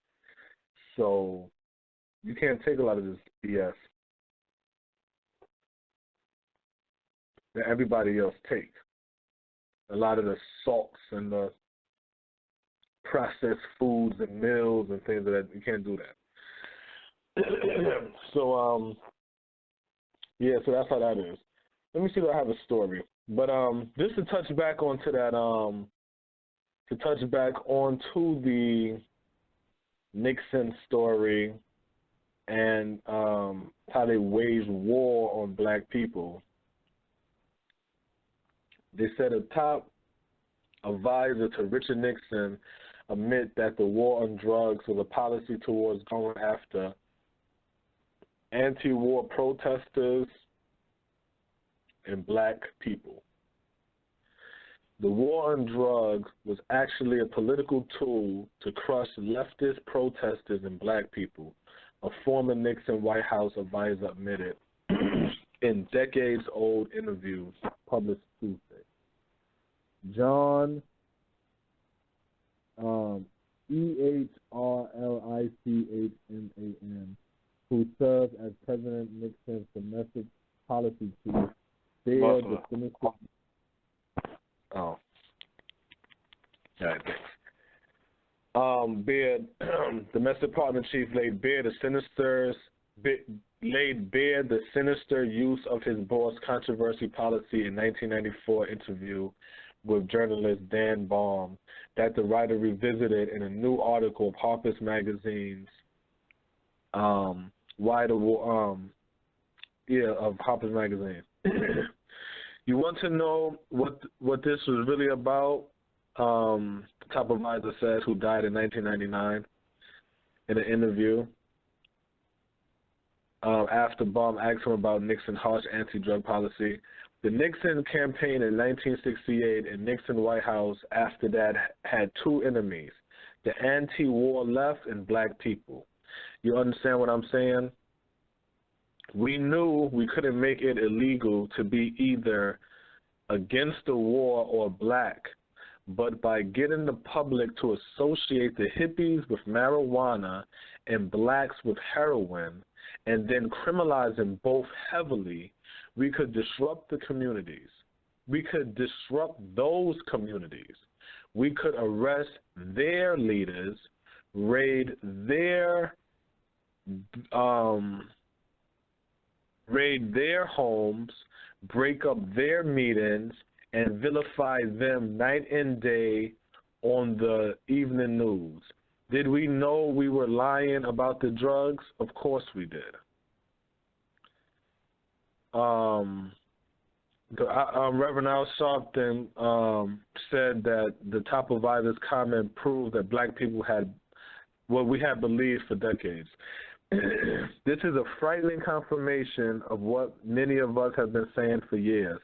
so you can't take a lot of this BS that everybody else take. A lot of the salts and the processed foods and meals and things like that, you can't do that. So, yeah, so that's how that is. Let me see if I have a story. But just to touch back onto that, to touch back onto the Nixon story and how they waged war on black people. They said a top advisor to Richard Nixon admit that the war on drugs was a policy towards going after anti-war protesters and black people. The war on drugs was actually a political tool to crush leftist protesters and black people, a former Nixon White House advisor admitted in decades-old interview published Tuesday. John Ehrlichman, who served as President Nixon's domestic policy chief, bared the sinister. Oh, yeah, thanks. Bared domestic partner chief laid bare the sinister use of his boss' controversy policy in 1994 interview with journalist Dan Baum that the writer revisited in a new article of Harper's Magazine's Why the War, of Harper's Magazine. You want to know what this was really about? The top advisor says, who died in 1999 in an interview. After Baum asked him about Nixon's harsh anti-drug policy. The Nixon campaign in 1968 and Nixon White House after that had two enemies, the anti-war left and black people. You understand what I'm saying? We knew we couldn't make it illegal to be either against the war or black, but by getting the public to associate the hippies with marijuana and blacks with heroin, and then criminalizing both heavily, we could disrupt the communities. We could disrupt those communities. We could arrest their leaders, raid their homes, break up their meetings, and vilify them night and day on the evening news. Did we know we were lying about the drugs? Of course we did. Reverend Al Sharpton said that the top advisor's comment proved that black people had what we had believed for decades. This is a frightening confirmation of what many of us have been saying for years,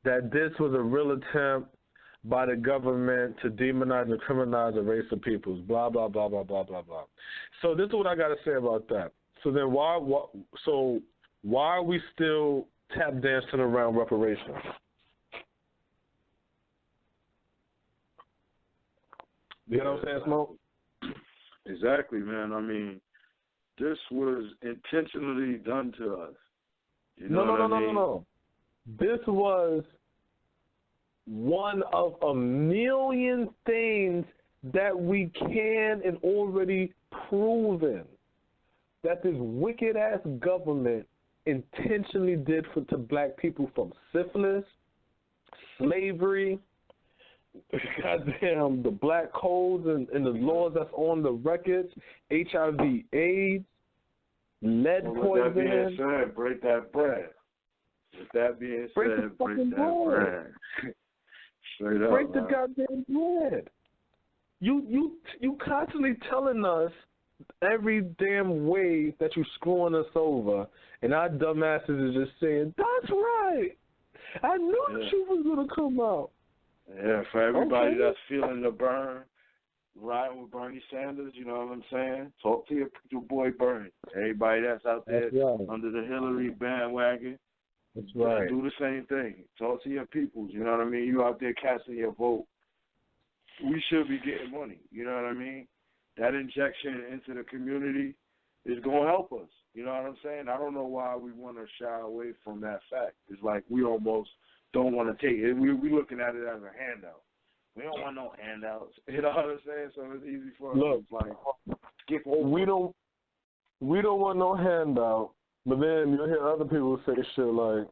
that this was a real attempt by the government to demonize and criminalize a race of peoples, blah, blah, blah, blah, blah, blah, blah. So this is what I got to say about that. So then why are we still tap dancing around reparations? You know what I'm saying, Smoke? Exactly, man. I mean, this was intentionally done to us. You know what I mean? No. This was one of a million things that we can and already proven that this wicked-ass government intentionally did to black people, from syphilis, slavery, goddamn, the black codes and the laws that's on the records, HIV, AIDS, lead poisoning. With that being said, break that bread. With that being said, break that bread. Straight up, break the goddamn bread. You constantly telling us every damn way that you screwing us over, and our dumbasses is just saying, that's right. I knew the truth was going to come out. Yeah, for everybody that's feeling the burn, riding with Bernie Sanders, you know what I'm saying? Talk to your boy Bernie. Everybody that's out there under the Hillary bandwagon, that's right. Do the same thing. Talk to your peoples, you know what I mean? You out there casting your vote. We should be getting money, you know what I mean? That injection into the community is going to help us, you know what I'm saying? I don't know why we want to shy away from that fact. It's like we almost don't want to take it. We looking at it as a handout. We don't want no handouts, you know what I'm saying? So it's easy for us to like skip over. We don't want no handout, but then you hear other people say shit like,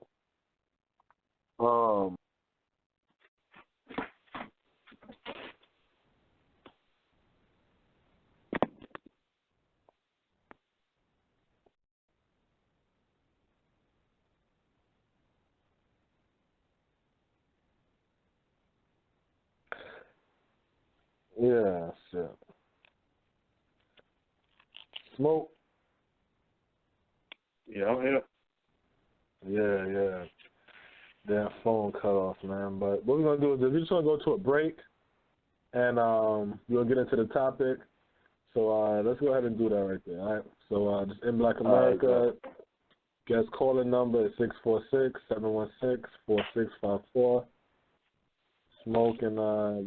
yeah, shit. Smoke. Yeah, I'm here. Yeah. That phone cut off, man. But what we're going to do is we're just going to go to a break, and we'll get into the topic. So let's go ahead and do that right there, all right? So just in Black America, guest calling number is 646-716-4654. Smoke and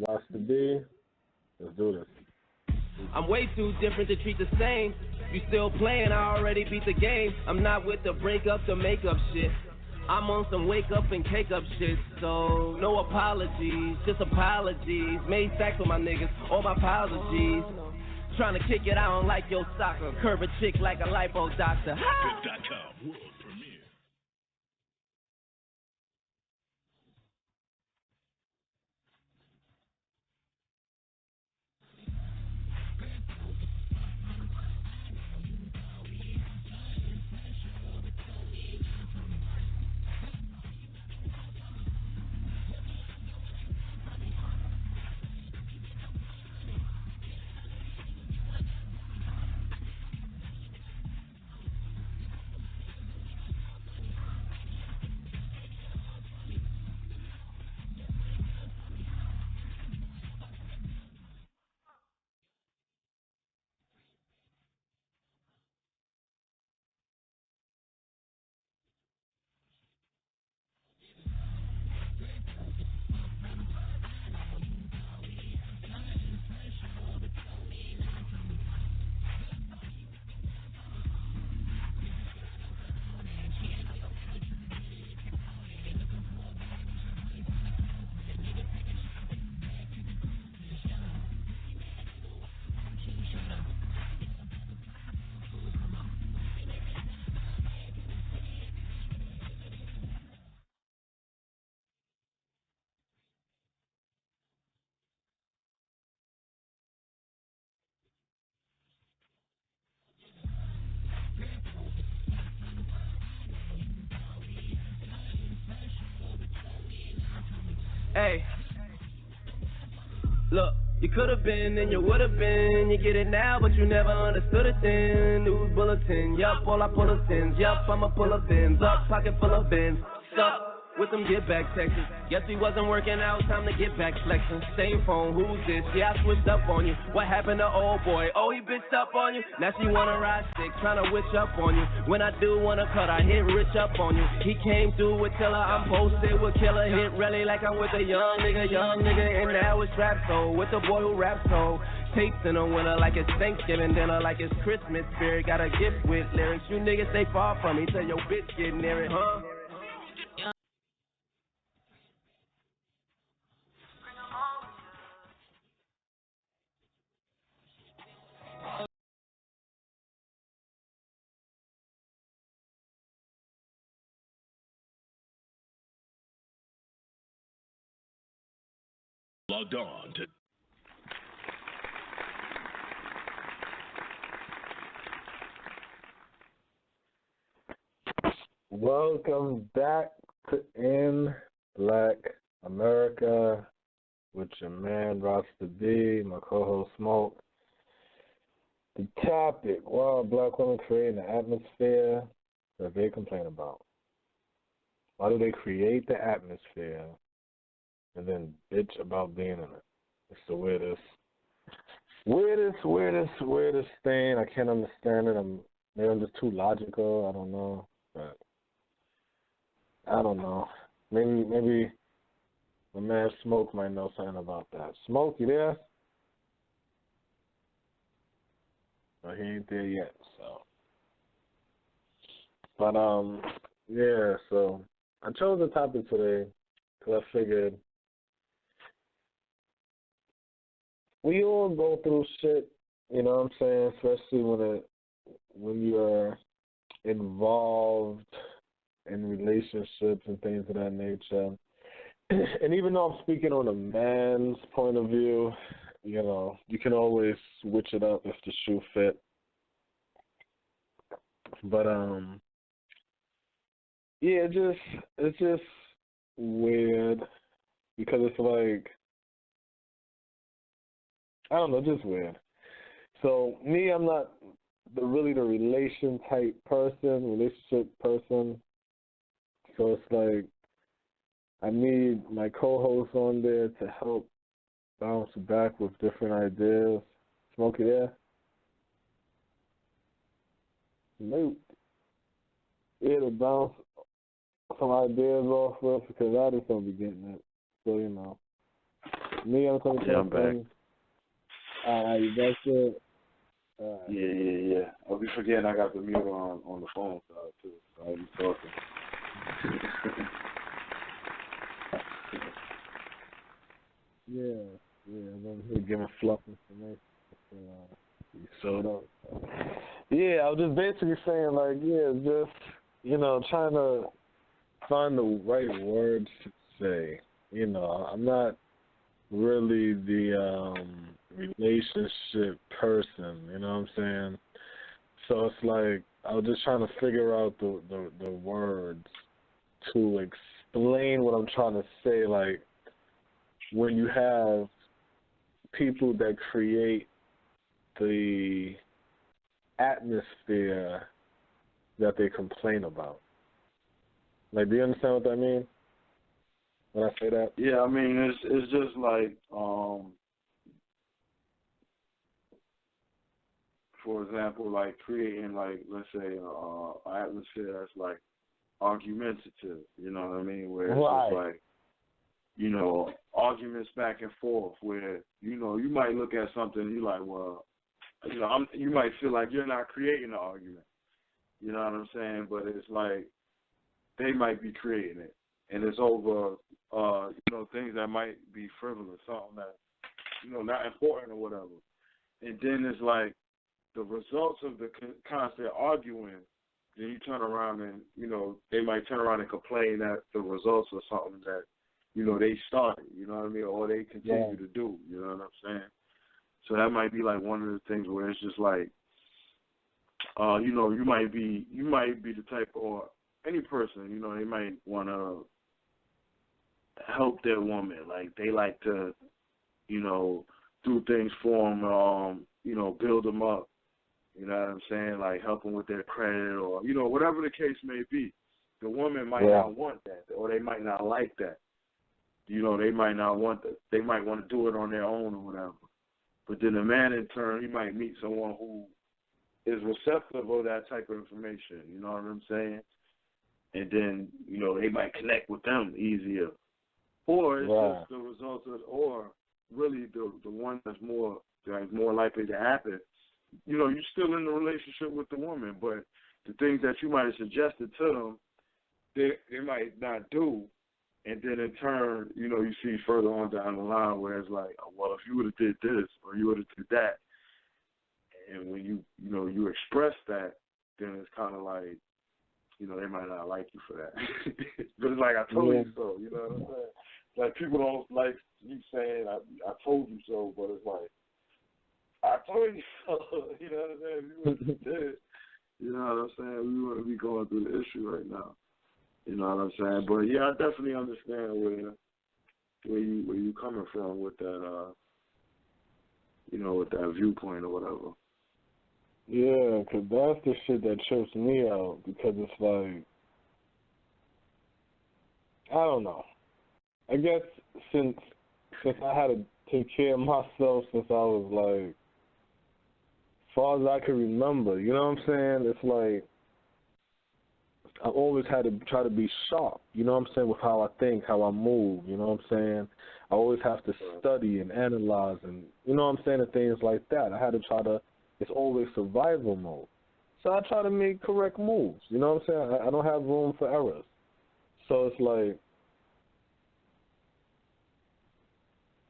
Rasta B. Let's do this. I'm way too different to treat the same. You still playing, I already beat the game. I'm not with the break up, the makeup shit. I'm on some wake up and cake up shit. So no apologies, just apologies. Made stacks with my niggas, all my apologies. Trying to kick it, I don't like your soccer. Curve a chick like a lipo doctor. Fit.com world premiere. Hey, look, you could have been and you would have been. You get it now, but you never understood it then. News bulletin, yup, all I pull is sins. Yup, I'ma pull up bins, up, pocket full of bins. Stuck with them get back texts. Guess he wasn't working out, time to get back flexing. Same phone, who's this? Yeah, I switched up on you. What happened to old boy? Oh, he bitched up on you. Now she wanna ride stick, tryna witch up on you. When I do wanna cut, I hit rich up on you. He came through with Tiller, I'm posted with Killer. Hit rally like I'm with a young nigga, and now it's rap soul with the boy who raps soul. Tapes in the winter like it's Thanksgiving dinner, like it's Christmas spirit. Got a gift with lyrics. You niggas stay far from me till your bitch get near it, huh? Logged on to Welcome back to In Black America with your man Rasta B, my co-host Smoke. The topic: why are black women creating the atmosphere that they complain about? Why do they create the atmosphere and then bitch about being in it? It's the weirdest weirdest thing. I can't understand it. Maybe I'm just too logical. I don't know, but I don't know. Maybe my man Smoke might know something about that. Smoke, you there? But he ain't there yet. So, but yeah. So I chose the topic today because I figured we all go through shit. You know what I'm saying? Especially when you're involved in relationships and things of that nature. And even though I'm speaking on a man's point of view, you know, you can always switch it up if the shoe fit. But yeah, it's just weird because it's like, I don't know, just weird. So me, I'm not really the relationship person. So it's like I need my co-host on there to help bounce back with different ideas. Smokey there? Maybe to bounce some ideas off with because I just don't be getting it. So, you know. Me, I'm coming to I'm back. You back there? Yeah. I'll be forgetting I got the mute on the phone side too. So I'll be talking. Yeah, I'm here giving fluff information. You showed up. Yeah, I was just basically saying, like, yeah, just, you know, trying to find the right words to say. You know, I'm not really the relationship person, you know what I'm saying? So it's like I was just trying to figure out the words to explain what I'm trying to say, like when you have people that create the atmosphere that they complain about. Like, do you understand what that means when I say that? Yeah, I mean, it's just like, for example, like creating, like, let's say, an atmosphere that's like argumentative. You know what I mean? Where it's just like, you know, arguments back and forth. Where, you know, you might look at something and you're like, well, you know, you might feel like you're not creating an argument. You know what I'm saying? But it's like they might be creating it, and it's over, you know, things that might be frivolous, something that, you know, not important or whatever. And then it's like the results of the constant arguing. Then you turn around and, you know, they might turn around and complain that the results are something that, you know, they started. You know what I mean? Or they continue to do. You know what I'm saying? So that might be like one of the things where it's just like, you know, you might be the type, or any person, you know, they might want to help their woman. Like, they like to, you know, do things for them, you know, build them up. You know what I'm saying? Like, help them with their credit, or, you know, whatever the case may be. The woman might not want that, or they might not like that. You know, they might not want that. They might want to do it on their own or whatever. But then the man, in turn, he might meet someone who is receptive of that type of information. You know what I'm saying? And then, you know, they might connect with them easier. Or it's just the result of, or really the one that's more likely to happen. You know, you're still in the relationship with the woman, but the things that you might have suggested to them, they might not do. And then in turn, you know, you see further on down the line where it's like, oh, well, if you would have did this or you would have did that, and when you know, you express that, then it's kind of like, you know, they might not like you for that. But it's like, I told you so, you know what I'm saying? Like, people don't like you saying, I told you so, but it's like, I told you so, you know what I'm saying? If you would have did it, you know what I'm saying? We wouldn't be going through the issue right now. You know what I'm saying? But yeah, I definitely understand where you coming from with that, you know, with that viewpoint or whatever. Yeah, because that's the shit that trips me out, because it's like, I don't know. I guess since I had to take care of myself since I was like far as I can remember, you know what I'm saying? It's like I always had to try to be sharp, you know what I'm saying, with how I think, how I move, you know what I'm saying? I always have to study and analyze and, you know what I'm saying, and things like that. I had to try to, it's always survival mode. So I try to make correct moves, you know what I'm saying? I don't have room for errors. So it's like,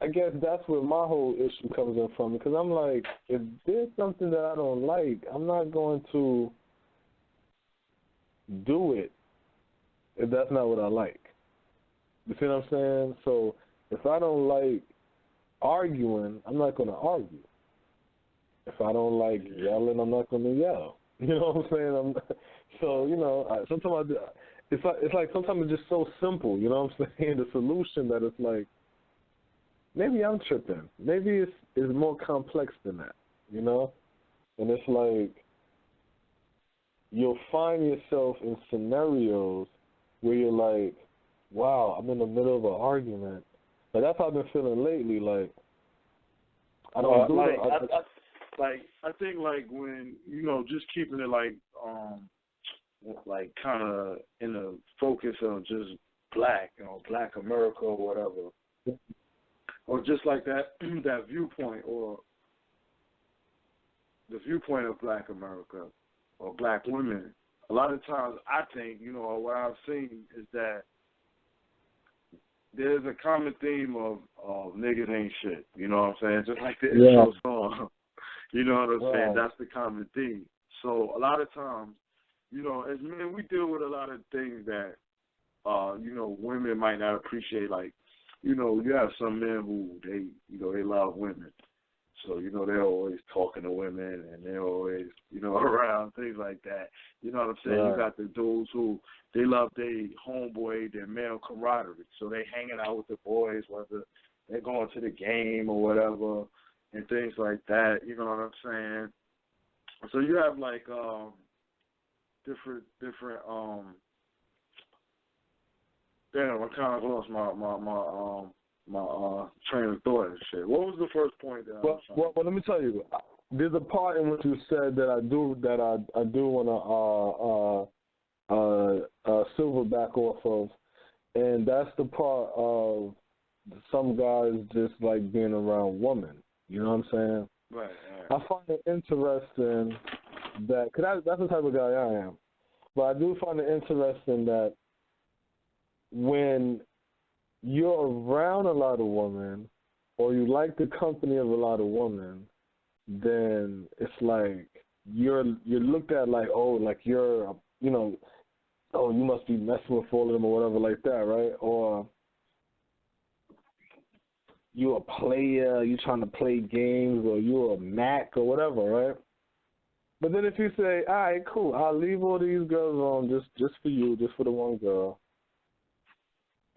I guess that's where my whole issue comes in from, because I'm like, if there's something that I don't like, I'm not going to do it if that's not what I like. You see what I'm saying? So if I don't like arguing, I'm not going to argue. If I don't like yelling, I'm not going to yell. You know what I'm saying? So, you know, sometimes it's like sometimes it's just so simple, you know what I'm saying? The solution that it's like, maybe I'm tripping. Maybe it's more complex than that, you know? And it's like you'll find yourself in scenarios where you're like, wow, I'm in the middle of an argument. Like, that's how I've been feeling lately. Like, I don't do it. I think, like, when, you know, just keeping it, like kind of in the focus of just black, you know, black America or whatever. Or just like that viewpoint, or the viewpoint of black America or black women. A lot of times I think, you know, what I've seen is that there's a common theme of niggas ain't shit. You know what I'm saying? Just like the intro song. You know what I'm saying? That's the common theme. So a lot of times, you know, as men, we deal with a lot of things that, you know, women might not appreciate. Like, you know, you have some men who they love women. So, you know, they're always talking to women and they're always, you know, around, things like that. You know what I'm saying? Right. You got the dudes who, they love their homeboy, their male camaraderie. So they hanging out with the boys, whether they're going to the game or whatever and things like that. You know what I'm saying? So you have, like, different damn, I kind of lost my train of thought and shit. What was the first point that well, let me tell you. There's a part in which you said that I do want to silverback off of, and that's the part of some guys just like being around women. You know what I'm saying? Right. I find it interesting that, cause that's the type of guy I am, but I do find it interesting that when you're around a lot of women, or you like the company of a lot of women, then it's like you're looked at like, oh, like you're, you know, oh, you must be messing with all of them or whatever like that, right? Or you're a player, you're trying to play games, or you're a Mac or whatever, right? But then if you say, all right, cool, I'll leave all these girls on just for you, just for the one girl,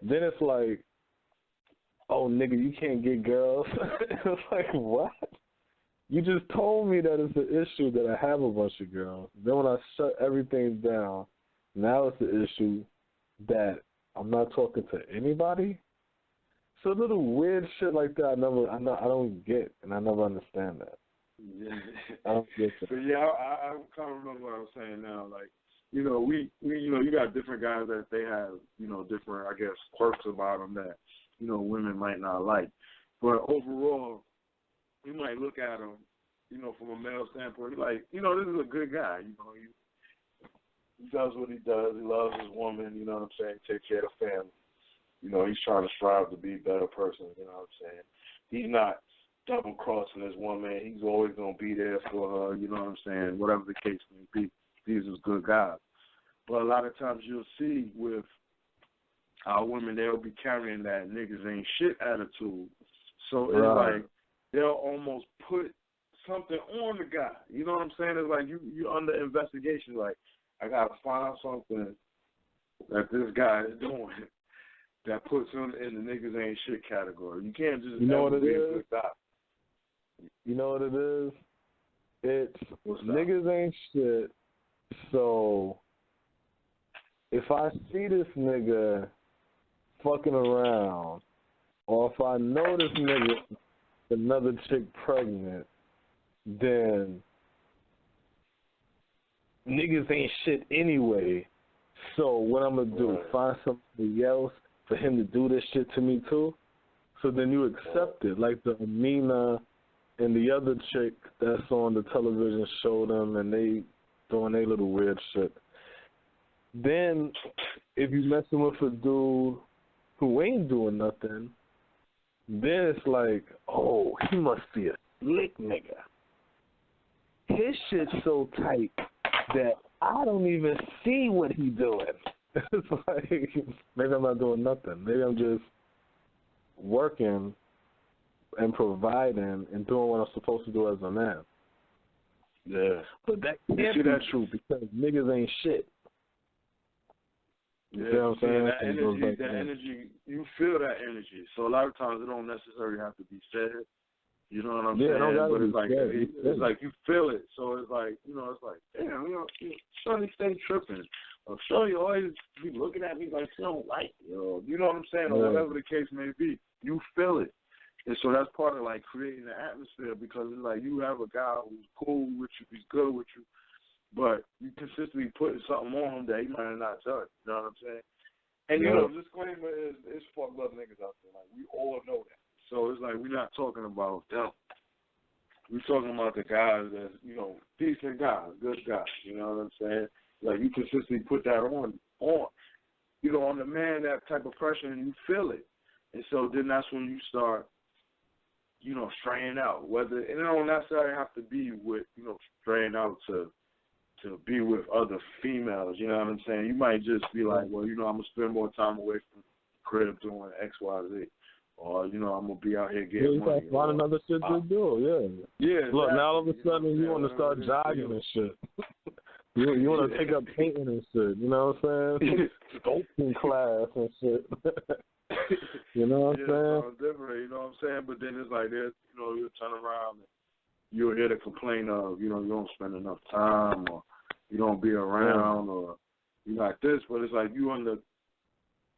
then it's like, oh, nigga, you can't get girls. It's like, what? You just told me that it's an issue that I have a bunch of girls. Then when I shut everything down, now it's the issue that I'm not talking to anybody. So a little weird shit like that, I don't get, and I never understand that. Yeah. I don't get that. But yeah, I kind of remember what I was saying now. Like, you know, we you know, you got different guys that they have, you know, different, I guess, quirks about them that, you know, women might not like. But overall, you might look at him, you know, from a male standpoint, like, you know, this is a good guy. You know, he does what he does. He loves his woman, you know what I'm saying, take care of the family. You know, he's trying to strive to be a better person, you know what I'm saying. He's not double-crossing his woman. He's always going to be there for her, you know what I'm saying, whatever the case may be. These are good guys. But a lot of times you'll see with our women, they'll be carrying that niggas ain't shit attitude. So it's like they'll almost put something on the guy. You know what I'm saying? It's like you're under investigation. Like, I got to find out something that this guy is doing that puts him in the niggas ain't shit category. You can't just be a good guy. You know what it is? It's niggas ain't shit. So if I see this nigga fucking around, or if I know this nigga another chick pregnant, then niggas ain't shit anyway. So what I'm gonna do? Find somebody else for him to do this shit to me too? So then you accept it, like the Amina and the other chick that's on the television show them, and they doing their little weird shit. Then, if you messing with a dude who ain't doing nothing, then it's like, oh, he must be a slick nigga. His shit's so tight that I don't even see what he doing. It's like, maybe I'm not doing nothing. Maybe I'm just working and providing and doing what I'm supposed to do as a man. Yeah. But that can't be true because niggas ain't shit. You Yeah, see what I'm saying? That energy, you feel that energy. So a lot of times it don't necessarily have to be said. You know what I'm saying? But it's like it's like you feel it. So it's like, you know, it's like, damn, you know, Sonny stay tripping. Or Sonny always be looking at me like she don't like you. You know what I'm saying? Or whatever the case may be. You feel it. And so that's part of like creating the atmosphere, because it's like you have a guy who's cool with you, he's good with you, but you consistently putting something on him that he might not touch. You know what I'm saying? And you know, the disclaimer is it's fuck love niggas out there. Like, we all know that. So it's like we're not talking about them. We're talking about the guys that, you know, decent guys, good guys. You know what I'm saying? Like, you consistently put that on. You know, on the man, that type of pressure, and you feel it. And so then that's when you start, you know, straying out. Whether, and it don't necessarily have to be with, you know, straying out to be with other females, you know what I'm saying? You might just be like, well, you know, I'm going to spend more time away from the crib doing X, Y, Z. Or, you know, I'm going to be out here getting money. You find another shit to do, Yeah, Look, exactly. now all of a sudden you want to start jogging and shit. You want to take up painting and shit, you know what I'm saying? Sculpting class and shit. You know what I'm saying? It's different, you know what I'm saying? But then it's like, there's, you know, you'll turn around and you'll hear the complaint of, you know, you don't spend enough time, or you don't be around, or you like this. But it's like you under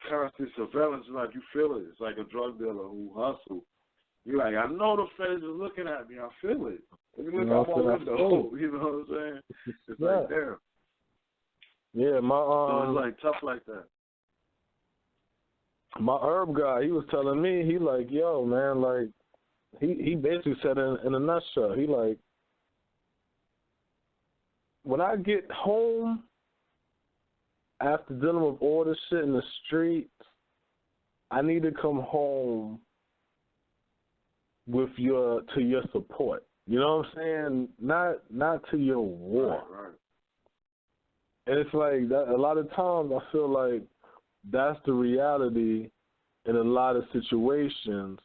constant surveillance. It's like you feel it. It's like a drug dealer who hustle. You're like, I know the feds are looking at me. I feel it. Let me look out my window. You know what I'm saying? It's like, damn. Yeah, so it's like tough like that. My herb guy, he was telling me, he like, yo, man, like, he basically said in a nutshell, he like, when I get home after dealing with all this shit in the streets, I need to come home with your support. You know what I'm saying? Not to your war. Right. And it's like that, a lot of times I feel like that's the reality in a lot of situations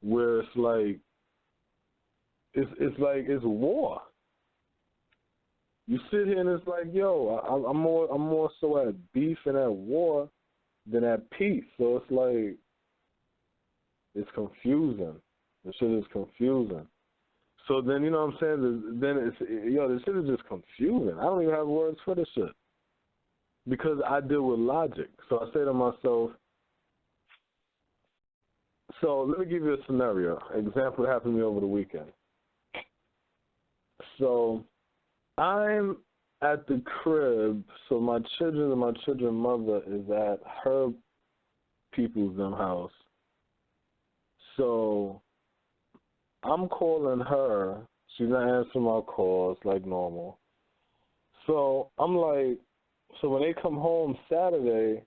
where it's like it's war. You sit here and it's like, yo, I'm more so at beef and at war than at peace. So it's like it's confusing. The shit is confusing. So then, you know what I'm saying? Then it's, this shit is just confusing. I don't even have words for this shit because I deal with logic. So I say to myself, so let me give you a scenario. Example that happened to me over the weekend. So I'm at the crib. So my children and my children's mother is at her people's house. So I'm calling her. She's not answering my calls like normal. So I'm like, so when they come home Saturday,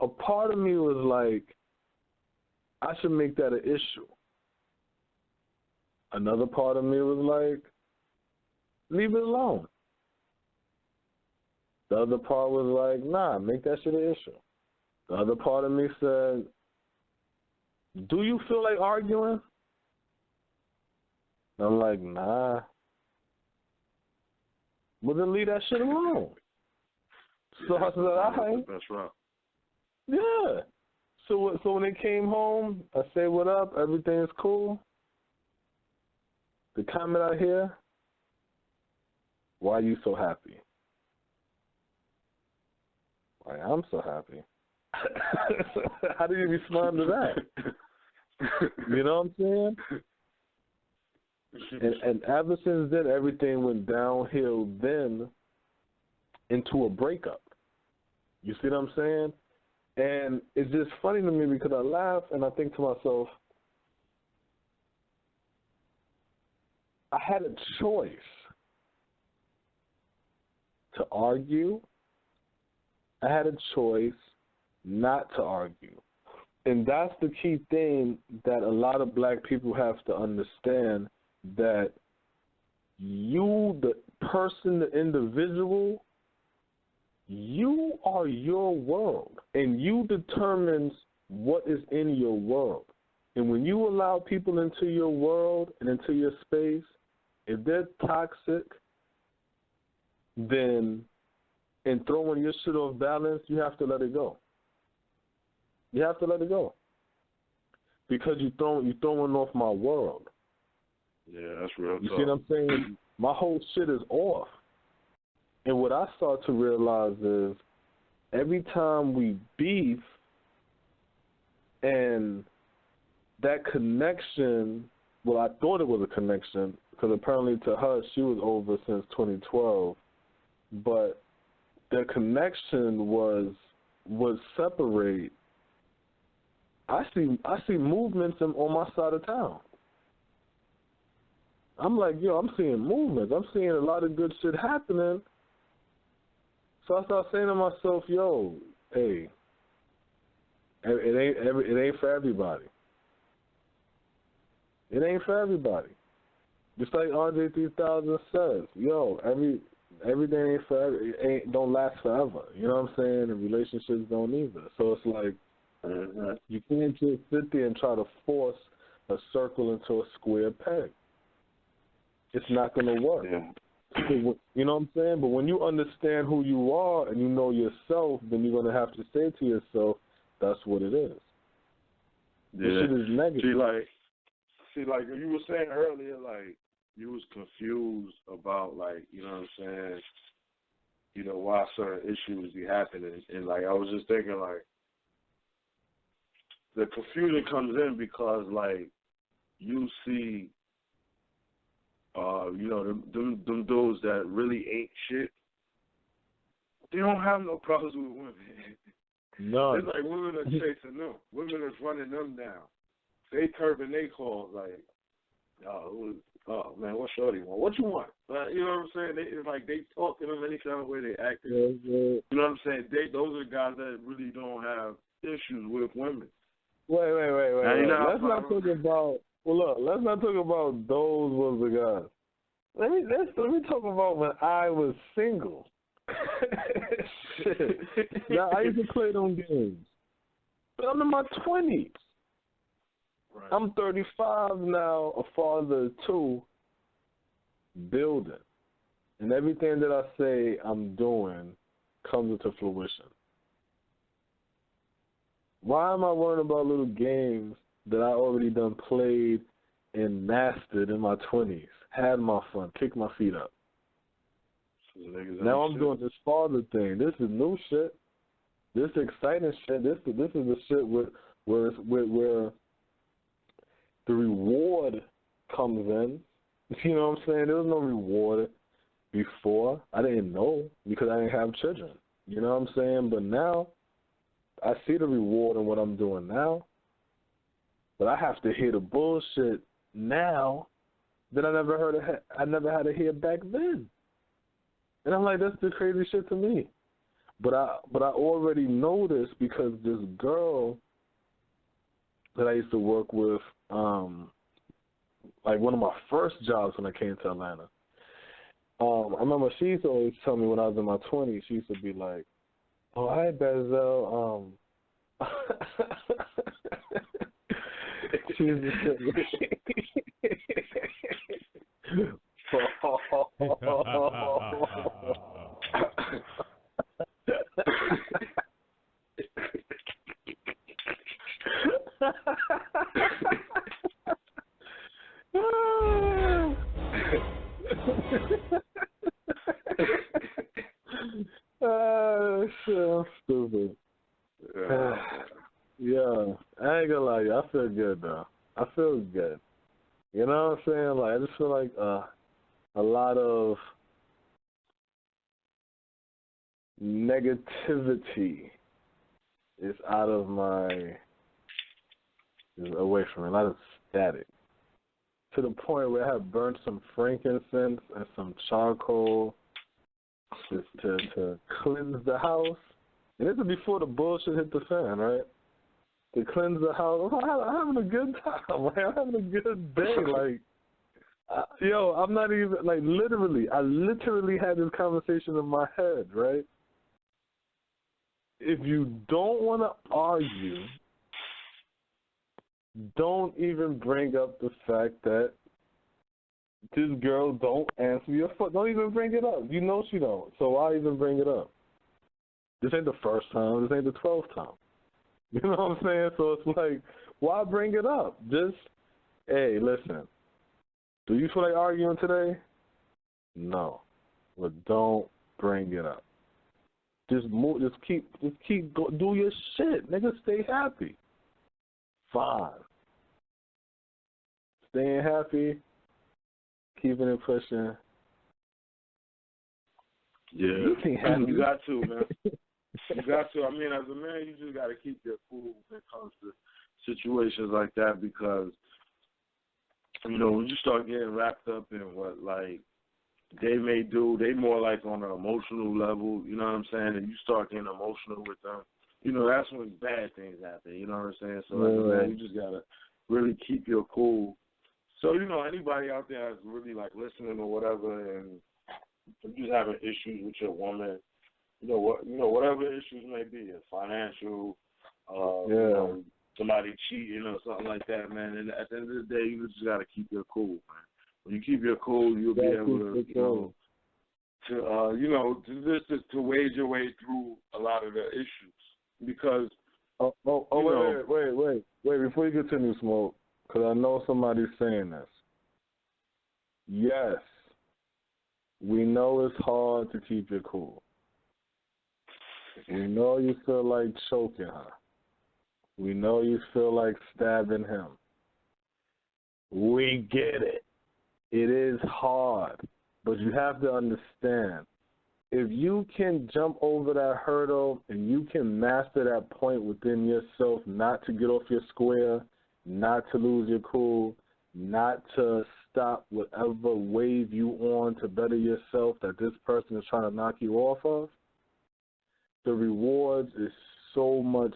a part of me was like, I should make that an issue. Another part of me was like, leave it alone. The other part was like, nah, make that shit an issue. The other part of me said, do you feel like arguing? I'm like, nah. Well, then leave that shit alone. So I said, all right. That's right. Yeah. So when they came home, I say, what up? Everything's cool. The comment I hear, why are you so happy? Why I'm so happy. How do you respond to that? You know what I'm saying? And ever since then, everything went downhill then into a breakup. You see what I'm saying? And it's just funny to me because I laugh and I think to myself, I had a choice to argue. I had a choice not to argue. And that's the key thing that a lot of black people have to understand, that you, the person, the individual, you are your world, and you determines what is in your world. And when you allow people into your world and into your space, if they're toxic, then and throwing your shit off balance, you have to let it go. You have to let it go. Because you're throwing off my world. Yeah, that's real tough. You see what I'm saying? My whole shit is off. And what I start to realize is every time we beef and that connection, well, I thought it was a connection because apparently to her she was over since 2012, but the connection was separate. I see movements on my side of town. I'm like, yo, I'm seeing movements. I'm seeing a lot of good shit happening. So I start saying to myself, yo, hey, it ain't for everybody. It ain't for everybody. Just like RJ 3000 says, yo, everything don't last forever. You know what I'm saying? And relationships don't either. So it's like you can't just sit there and try to force a circle into a square peg. It's not going to work. Yeah. You know what I'm saying? But when you understand who you are and you know yourself, then you're going to have to say to yourself, that's what it is. Yeah. This shit is negative. See, like you were saying earlier, like, you was confused about, like, you know what I'm saying, you know, why certain issues be happening. And like, I was just thinking, like, the confusion comes in because, like, you see, you know, them dudes that really ain't shit, they don't have no problems with women. No. It's like women are chasing them. Women are running them down. They turban they calls like, oh man, what shorty want? What you want? You know what I'm saying? It's like they talk to them any kind of way, they act. Yeah. You know what I'm saying? Those are guys that really don't have issues with women. Wait. Let's not talk about. Well, look, let's not talk about those was the guys. Let me talk about when I was single. Shit. Now I used to play them games. But I'm in my 20s. Right. I'm 35 now, a father of two, building. And everything that I say I'm doing comes into fruition. Why am I worrying about little games that I already done played and mastered in my 20s? Had my fun, kicked my feet up. Now I'm doing this father thing. This is new shit. This is exciting shit. This is the shit where the reward comes in. You know what I'm saying? There was no reward before. I didn't know because I didn't have children. You know what I'm saying? But now I see the reward in what I'm doing now. But I have to hear the bullshit now that I never had to hear back then. And I'm like, that's the crazy shit to me. But I already know this because this girl that I used to work with, like one of my first jobs when I came to Atlanta. I remember she used to always tell me when I was in my 20s, she used to be like, oh, hi, Bezel. She used to say, so stupid. Yeah, I ain't gonna lie to you. I feel good though. I feel good. You know what I'm saying? Like, I just feel like a lot of negativity is away from me. A lot of static. To the point where I have burnt some frankincense and some charcoal just to cleanse the house. And this is before the bullshit hit the fan, right? To cleanse the house. I'm having a good time, man. I'm having a good day. Like, I'm not even, like, I literally had this conversation in my head, right? If you don't want to argue, don't even bring up the fact that this girl don't answer your phone. Don't even bring it up. You know she don't. So why even bring it up? This ain't the first time. This ain't the 12th time. You know what I'm saying? So it's like, why bring it up? Just, hey, listen. Do you feel like arguing today? No. But don't bring it up. Just move. Just keep. Do your shit, nigga. Stay happy. Fine. Staying happy. Keeping it pushing. Yeah, you got to, man. You got to. I mean, as a man, you just got to keep your cool when it comes to situations like that because, when you start getting wrapped up in what, like, they may do, they more like on an emotional level, you know what I'm saying, and you start getting emotional with them, that's when bad things happen, you know what I'm saying? So, as a man, you just got to really keep your cool. So, anybody out there that's really, like, listening or whatever, and you're having issues with your woman, whatever issues may be, financial, somebody cheating or something like that, man. And at the end of the day, you just got to keep your cool, man. When you keep your cool, you'll be able to wage your way through a lot of the issues. Because wait, before you continue, Smoke, because I know somebody's saying this. Yes, we know it's hard to keep your cool. We know you feel like choking her. We know you feel like stabbing him. We get it. It is hard. But you have to understand, if you can jump over that hurdle and you can master that point within yourself not to get off your square, not to lose your cool, not to stop whatever wave you on to better yourself that this person is trying to knock you off of, the rewards is so much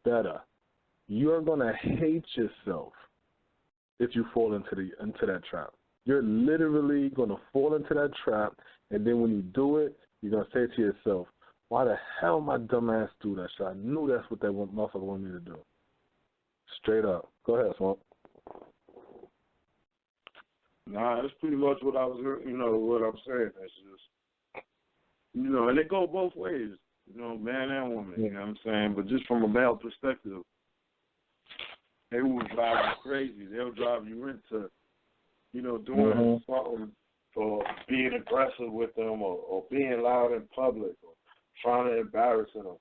better. You're going to hate yourself if you fall into that trap. You're literally going to fall into that trap, and then when you do it, you're going to say to yourself, why the hell my dumb ass do that shit? I knew that's what that motherfucker wanted me to do. Straight up. Go ahead, Smoke. Nah, that's pretty much what I was, what I'm saying. That's just, and it go both ways, man and woman, you know what I'm saying? But just from a male perspective, they will drive you crazy. They'll drive you into, doing something or being aggressive with them or being loud in public or trying to embarrass them.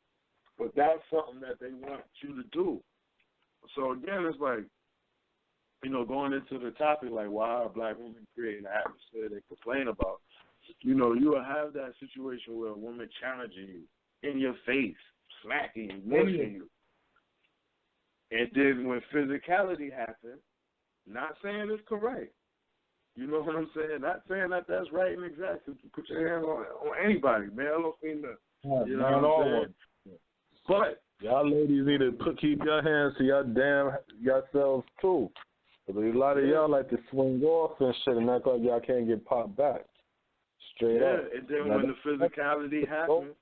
But that's something that they want you to do. So, again, it's like, going into the topic, like, why are black women creating an atmosphere they complain about? You will have that situation where a woman challenging you in your face, smacking you, mushing you. And then when physicality happens, not saying it's correct. You know what I'm saying? Not saying that that's right and exact. You put your hands on anybody, male or female. You know what I'm saying? But y'all ladies need to keep your hands to your damn yourselves too. Because a lot of y'all like to swing off and shit and act like y'all can't get popped back. Straight up. Yeah, and then when the physicality happens,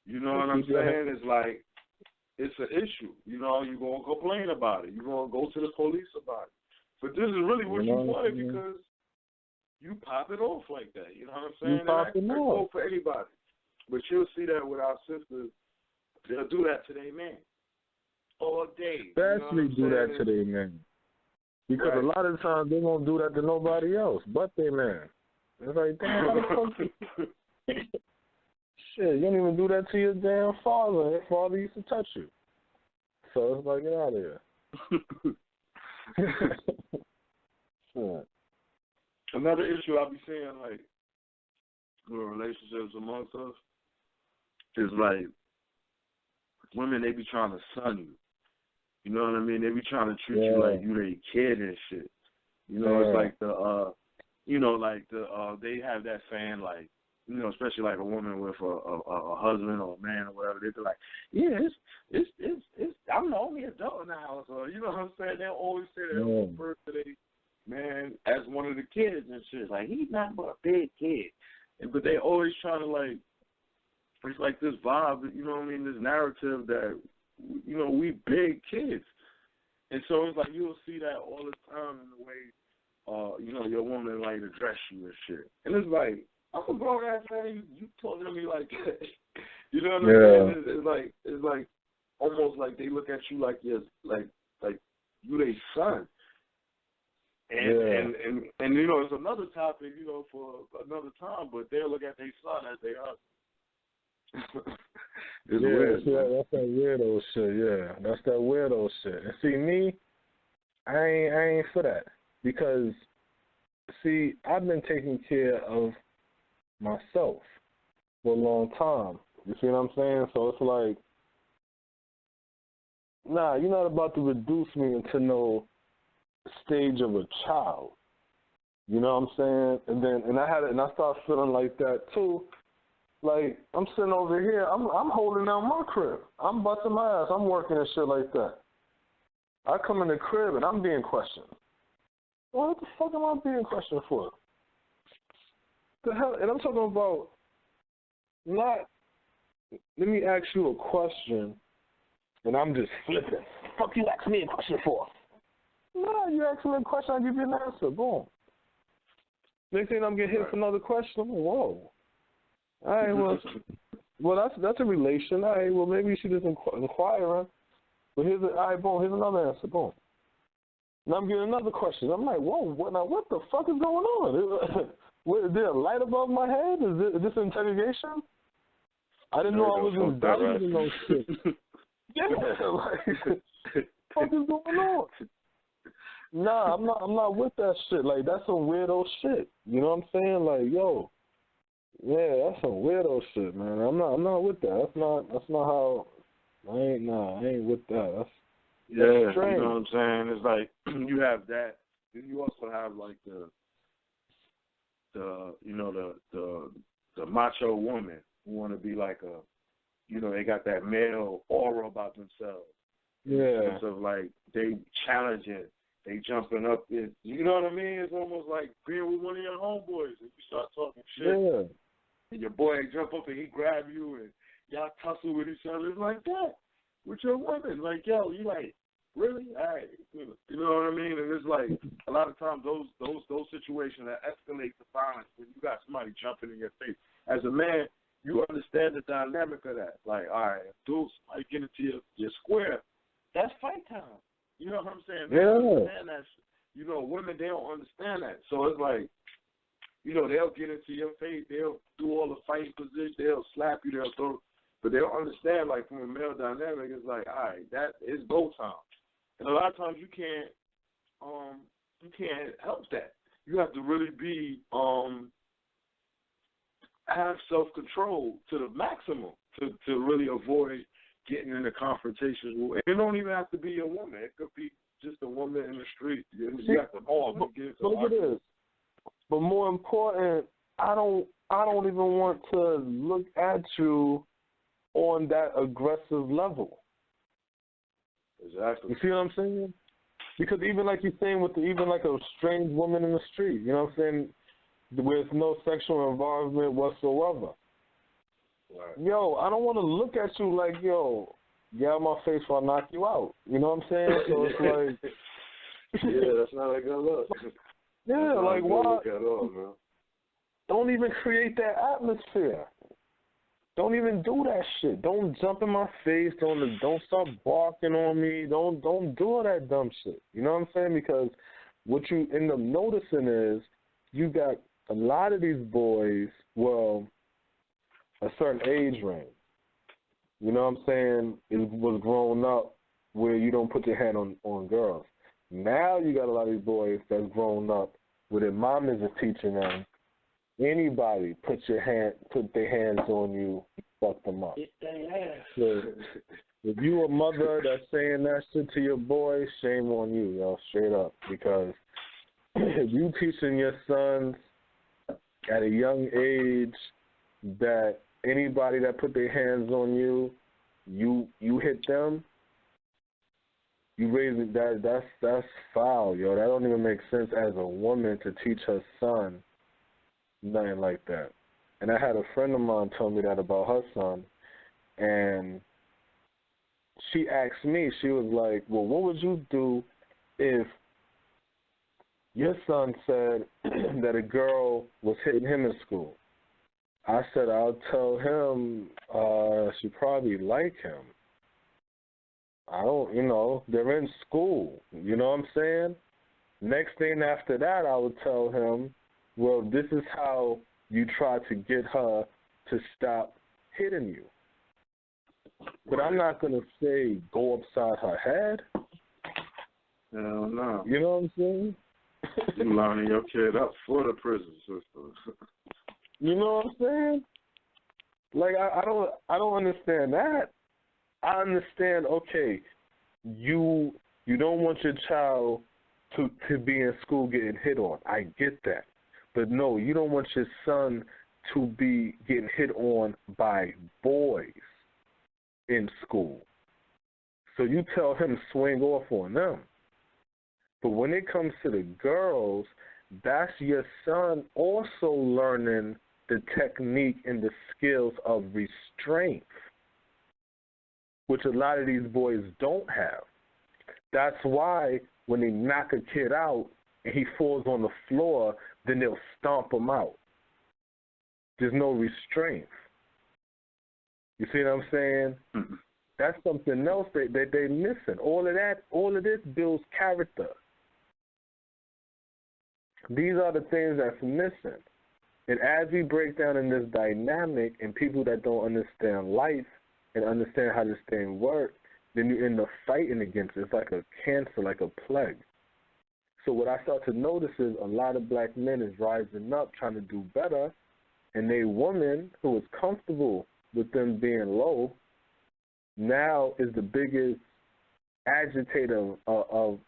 you know what I'm saying? It's like, it's an issue. You're going to complain about it. You're going to go to the police about it. But this is really what you wanted because you pop it off like that. You know what I'm saying? That's go for anybody. But you'll see that with our sisters. They'll do that to their man all day. Especially do that to their man. Because a lot of times they won't do that to nobody else but their man. It's like, damn, how the fuck shit, you don't even do that to your damn father. Your father used to touch you. So it's like, get out of here. Yeah. Another issue I be seeing, like, with relationships amongst us, is like women, they be trying to son you. You know what I mean? They be trying to treat you like you their kid and shit. You know, it's like they have that saying, like, you know, especially like a woman with a husband or a man or whatever, they be like, yeah, it's I'm the only adult in the house, or you know what I'm saying? They'll always say that on the birthday, man, as one of the kids and shit. Like, he's not but a big kid. But they always try to, like, it's like this vibe, you know what I mean, this narrative that, you know, we big kids. And so it's like you'll see that all the time in the way, you know, your woman like address you and shit. And it's like, I'm a grown ass man, you talking to me like that. You know what I'm saying? It's like almost like they look at you like you're like you their son. And you know, it's another topic, you know, for another time, but they'll look at their son as their husband. It's weird. Yeah, that's that weirdo shit. Yeah, that's that weirdo shit. And see, me, I ain't for that, because see, I've been taking care of myself for a long time. You see what I'm saying? So it's like, nah, you're not about to reduce me into no stage of a child. You know what I'm saying? And I started feeling like that too. Like, I'm sitting over here, I'm holding down my crib. I'm busting my ass. I'm working and shit like that. I come in the crib and I'm being questioned. Well, what the fuck am I being questioned for? The hell? And I'm talking about not, let me ask you a question and I'm just flipping. Fuck you ask me a question for? No, you ask me a question, I give you an answer. Boom. Next thing I'm getting hit for another question. I'm like, whoa. All right, well, that's a relation. All right, well, maybe she just inquiring. But here's another answer. Boom. Now I'm getting another question. I'm like, whoa, what the fuck is going on? Is there a light above my head? Is this interrogation? I didn't know I was indicted in those shit. Yeah, like, what is going on? Nah, I'm not with that shit. Like, that's some weirdo shit. You know what I'm saying? Like, yo, yeah, that's some weirdo shit, man. I'm not with that. That's not how. I ain't with that. That's strange. You know what I'm saying? It's like you have that, and you also have like the macho woman who want to be like a, you know, they got that male aura about themselves. Yeah. In terms of like they challenging, they jumping up. You know what I mean? It's almost like being with one of your homeboys and you start talking shit. Yeah. And your boy jump up and he grab you and y'all tussle with each other. It's like that with your woman. Like, yo, you like, really? All right. You know what I mean? And it's like a lot of times those situations that escalate to violence when you got somebody jumping in your face. As a man, you understand the dynamic of that. Like, all right, if somebody get into your square, that's fight time. You know what I'm saying? They don't understand that. You know, women, they don't understand that. So it's like, you know, they'll get into your face, they'll do all the fighting positions, they'll slap you, they'll throw, but they don't understand, like, from a male dynamic, it's like, all right, that is go time. And a lot of times you can't help that. You have to really be, have self-control to the maximum to really avoid getting into confrontations. It don't even have to be a woman. It could be just a woman in the street. You have to look at this. But more important, I don't even want to look at you on that aggressive level. Exactly. You see what I'm saying? Because even like you're saying with even like a strange woman in the street, you know what I'm saying, with no sexual involvement whatsoever. Right. Yo, I don't want to look at you like, yo, get out of my face or I'll knock you out. You know what I'm saying? So it's like, yeah, that's not a good look. Yeah, like why? At all, man. Don't even create that atmosphere. Don't even do that shit. Don't jump in my face. Don't start barking on me. Don't do all that dumb shit. You know what I'm saying? Because what you end up noticing is you got a lot of these boys, well, a certain age range. You know what I'm saying? It was grown up where you don't put your hand on girls. Now you got a lot of these boys that's grown up where their mamas are teaching them, anybody put their hands on you, fuck them up. So, if you a mother that's saying that shit to your boy, shame on you, yo, straight up. Because if you teaching your sons at a young age that anybody that put their hands on you, you hit them, you raising that's foul, yo. That don't even make sense as a woman to teach her son nothing like that. And I had a friend of mine tell me that about her son, and she asked me, she was like, well, what would you do if your son said that a girl was hitting him in school? I said, I'll tell him she probably like him. I don't, they're in school. You know what I'm saying? Next thing after that, I would tell him, well, this is how you try to get her to stop hitting you. But I'm not going to say go upside her head. Hell no. You know what I'm saying? You lining your kid up for the prison system. You know what I'm saying? Like, I don't understand that. I understand, okay, you don't want your child to be in school getting hit on. I get that. But no, you don't want your son to be getting hit on by boys in school. So you tell him swing off on them. But when it comes to the girls, that's your son also learning the technique and the skills of restraint, which a lot of these boys don't have. That's why when they knock a kid out and he falls on the floor, then they'll stomp him out. There's no restraint. You see what I'm saying? Mm-hmm. That's something else that they're missing. All of this builds character. These are the things that's missing. And as we break down in this dynamic and people that don't understand life and understand how this thing works, then you end up fighting against it. It's like a cancer, like a plague. So what I start to notice is a lot of black men is rising up trying to do better, and they woman who is comfortable with them being low now is the biggest agitator of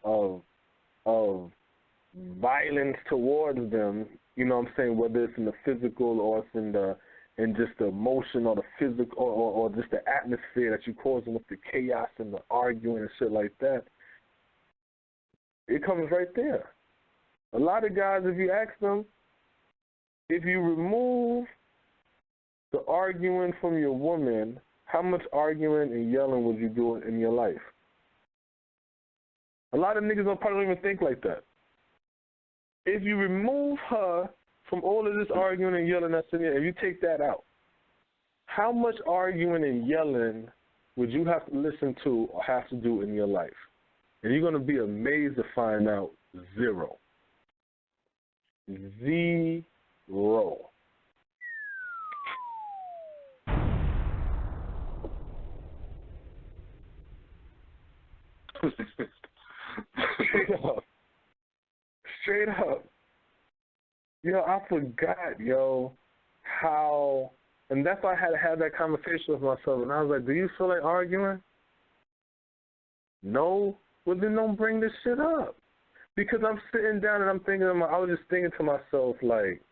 violence towards them. You know what I'm saying? Whether it's in the physical or it's in just the emotion or the physical or just the atmosphere that you're causing with the chaos and the arguing and shit like that. It comes right there. A lot of guys, if you ask them, if you remove the arguing from your woman, how much arguing and yelling would you do in your life? A lot of niggas probably don't even think like that. If you remove her from all of this arguing and yelling that's in here, if you take that out, how much arguing and yelling would you have to listen to or have to do in your life? And you're going to be amazed to find out zero. Zero. Straight up. Straight up. Yo, I forgot, how, and that's why I had to have that conversation with myself, and I was like, do you feel like arguing? No? Well, then don't bring this shit up. Because I'm sitting down and I'm thinking, I was just thinking to myself, like,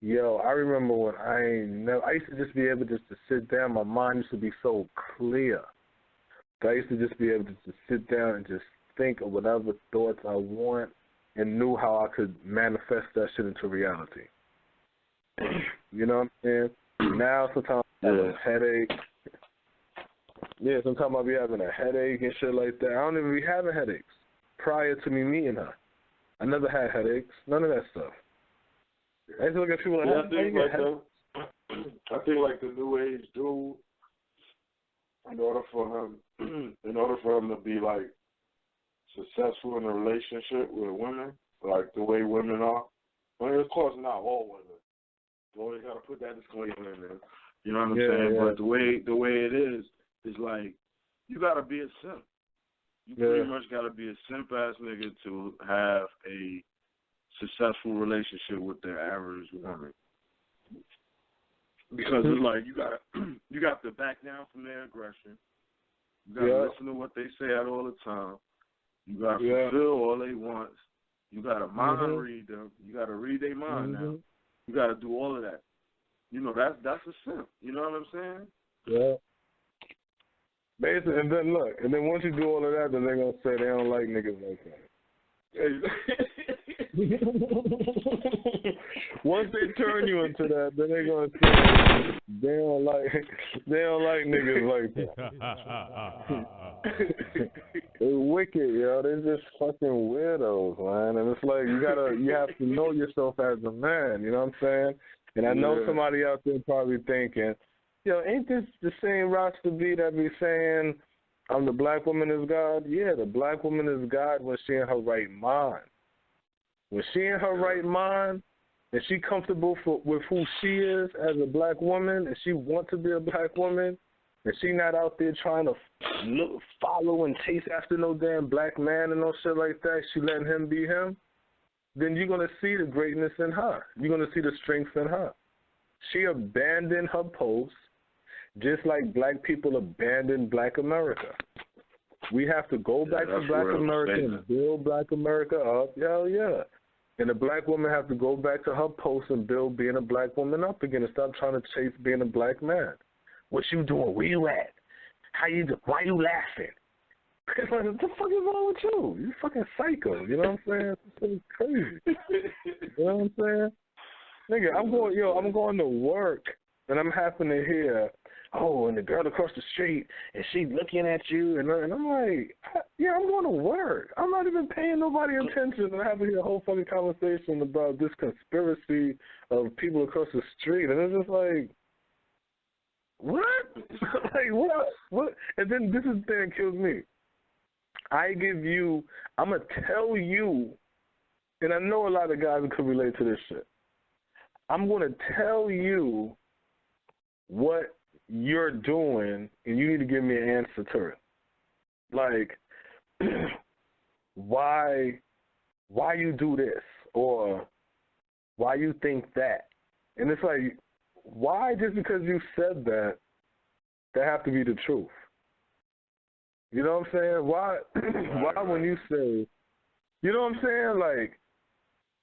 yo, I remember when I used to just be able just to sit down, my mind used to be so clear. I used to just be able to just sit down and just think of whatever thoughts I want and knew how I could manifest that shit into reality. You know what I'm saying? Now sometimes I have a headache. Yeah, sometimes I'll be having a headache and shit like that. I don't even be having headaches prior to me meeting her. I never had headaches, none of that stuff. I used to look at people like, I think like the new age dude, in order for him to be like successful in a relationship with women, like the way women are. I mean, of course, not all women. You always got to put that disclaimer in there. You know what I'm saying? Yeah. But the way it is like you got to be a simp. You pretty much got to be a simp-ass nigga to have a successful relationship with the average woman. Because it's like you got to back down from their aggression. You got to listen to what they say out all the time. You got to fulfill all they want. You got to mind read them. You got to read their mind now. You got to do all of that. You know, that's a simp. You know what I'm saying? Yeah. Basically, and then look, and then once you do all of that, then they're going to say they don't like niggas like that. Once they turn you into that, then they're gonna say they don't like niggas like that. They're wicked, yo. They're just fucking weirdos, man. And it's like you have to know yourself as a man. You know what I'm saying? And I know somebody out there probably thinking, yo, ain't this the same Rasta B that be saying the black woman is God? Yeah, the black woman is God when she in her right mind. When she in her right mind and she comfortable with who she is as a black woman and she wants to be a black woman and she not out there trying to follow and chase after no damn black man and no shit like that, she letting him be him, then you're going to see the greatness in her. You're going to see the strength in her. She abandoned her post just like black people abandoned black America. We have to go back to black America and build black America up. Hell yeah. And the black woman have to go back to her post and build being a black woman up again and stop trying to chase being a black man. What you doing? Where you at? Why you laughing? It's like, what the fuck is wrong with you? You fucking psycho. You know what I'm saying? It's crazy. You know what I'm saying? Nigga, I'm going to work and I'm happen to hear, oh, and the girl across the street, and she looking at you, and I'm like, yeah, I'm going to work. I'm not even paying nobody attention, and I have to hear a whole fucking conversation about this conspiracy of people across the street, and it's just like, what? Like, what? And then this is the thing that kills me. I'm going to tell you, and I know a lot of guys could relate to this shit. I'm going to tell you what you're doing, and you need to give me an answer to it. Like, why you do this, or why you think that? And it's like, why just because you said that have to be the truth? You know what I'm saying? Why when you say, you know what I'm saying? Like,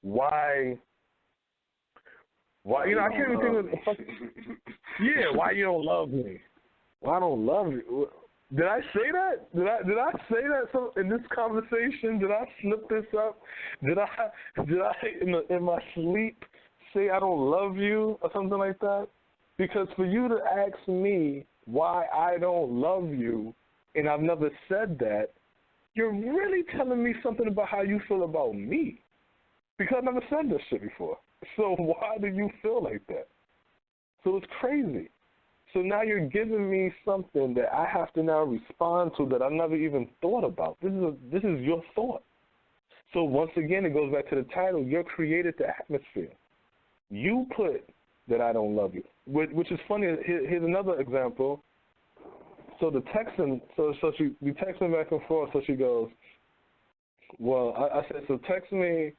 why, you know, I can't even think of fucking, yeah, why you don't love me? Well, I don't love you. Did I say that? Did I say that in this conversation? Did I slip this up? Did I in my sleep say I don't love you or something like that? Because for you to ask me why I don't love you and I've never said that, you're really telling me something about how you feel about me. Because I've never said this shit before. So why do you feel like that? So it's crazy. So now you're giving me something that I have to now respond to that I never even thought about. This is your thought. So once again, it goes back to the title. You created the atmosphere. You put that I don't love you, which is funny. Here's another example. So the texting, we texting back and forth. So she goes, well, I said, so text me,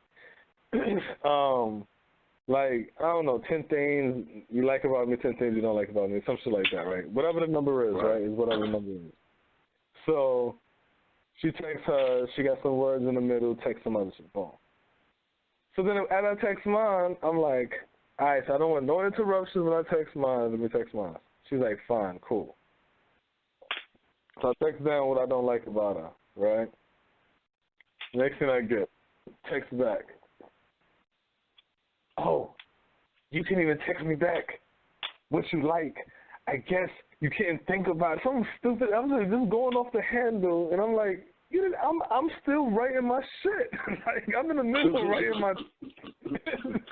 like, I don't know, 10 things you like about me, 10 things you don't like about me, some shit like that, right? Whatever the number is, right, is whatever the number is. So she texts her, she got some words in the middle, text some other shit, boom. So then as I text mine, I'm like, all right, so I don't want no interruptions when I text mine, let me text mine. She's like, fine, cool. So I text down what I don't like about her, right? Next thing I get, text back. Oh, you can't even text me back what you like. I guess you can't think about it. Something stupid. I'm just going off the handle, and I'm like, I'm still writing my shit. Like, I'm in the middle of writing my.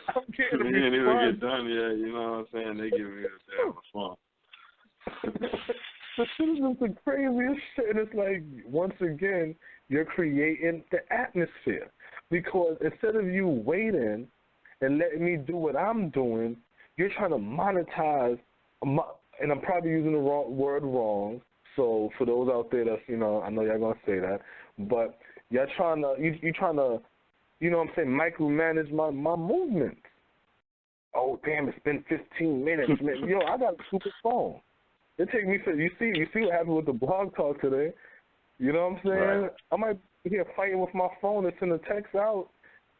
I'm getting you didn't even get done yet. You know what I'm saying? They give me a damn response. The shit is just the craziest shit. And it's like, once again, you're creating the atmosphere. Because instead of you waiting and letting me do what I'm doing, you're trying to monetize, and I'm probably using the wrong word wrong, so for those out there that's, I know y'all going to say that, but you're trying to, you trying to, you know what I'm saying, micromanage my movements. Oh, damn, it's been 15 minutes. Man. Yo, I got a stupid phone. It take me, you see what happened with the blog talk today. You know what I'm saying? Right. I might be here fighting with my phone and send a text out,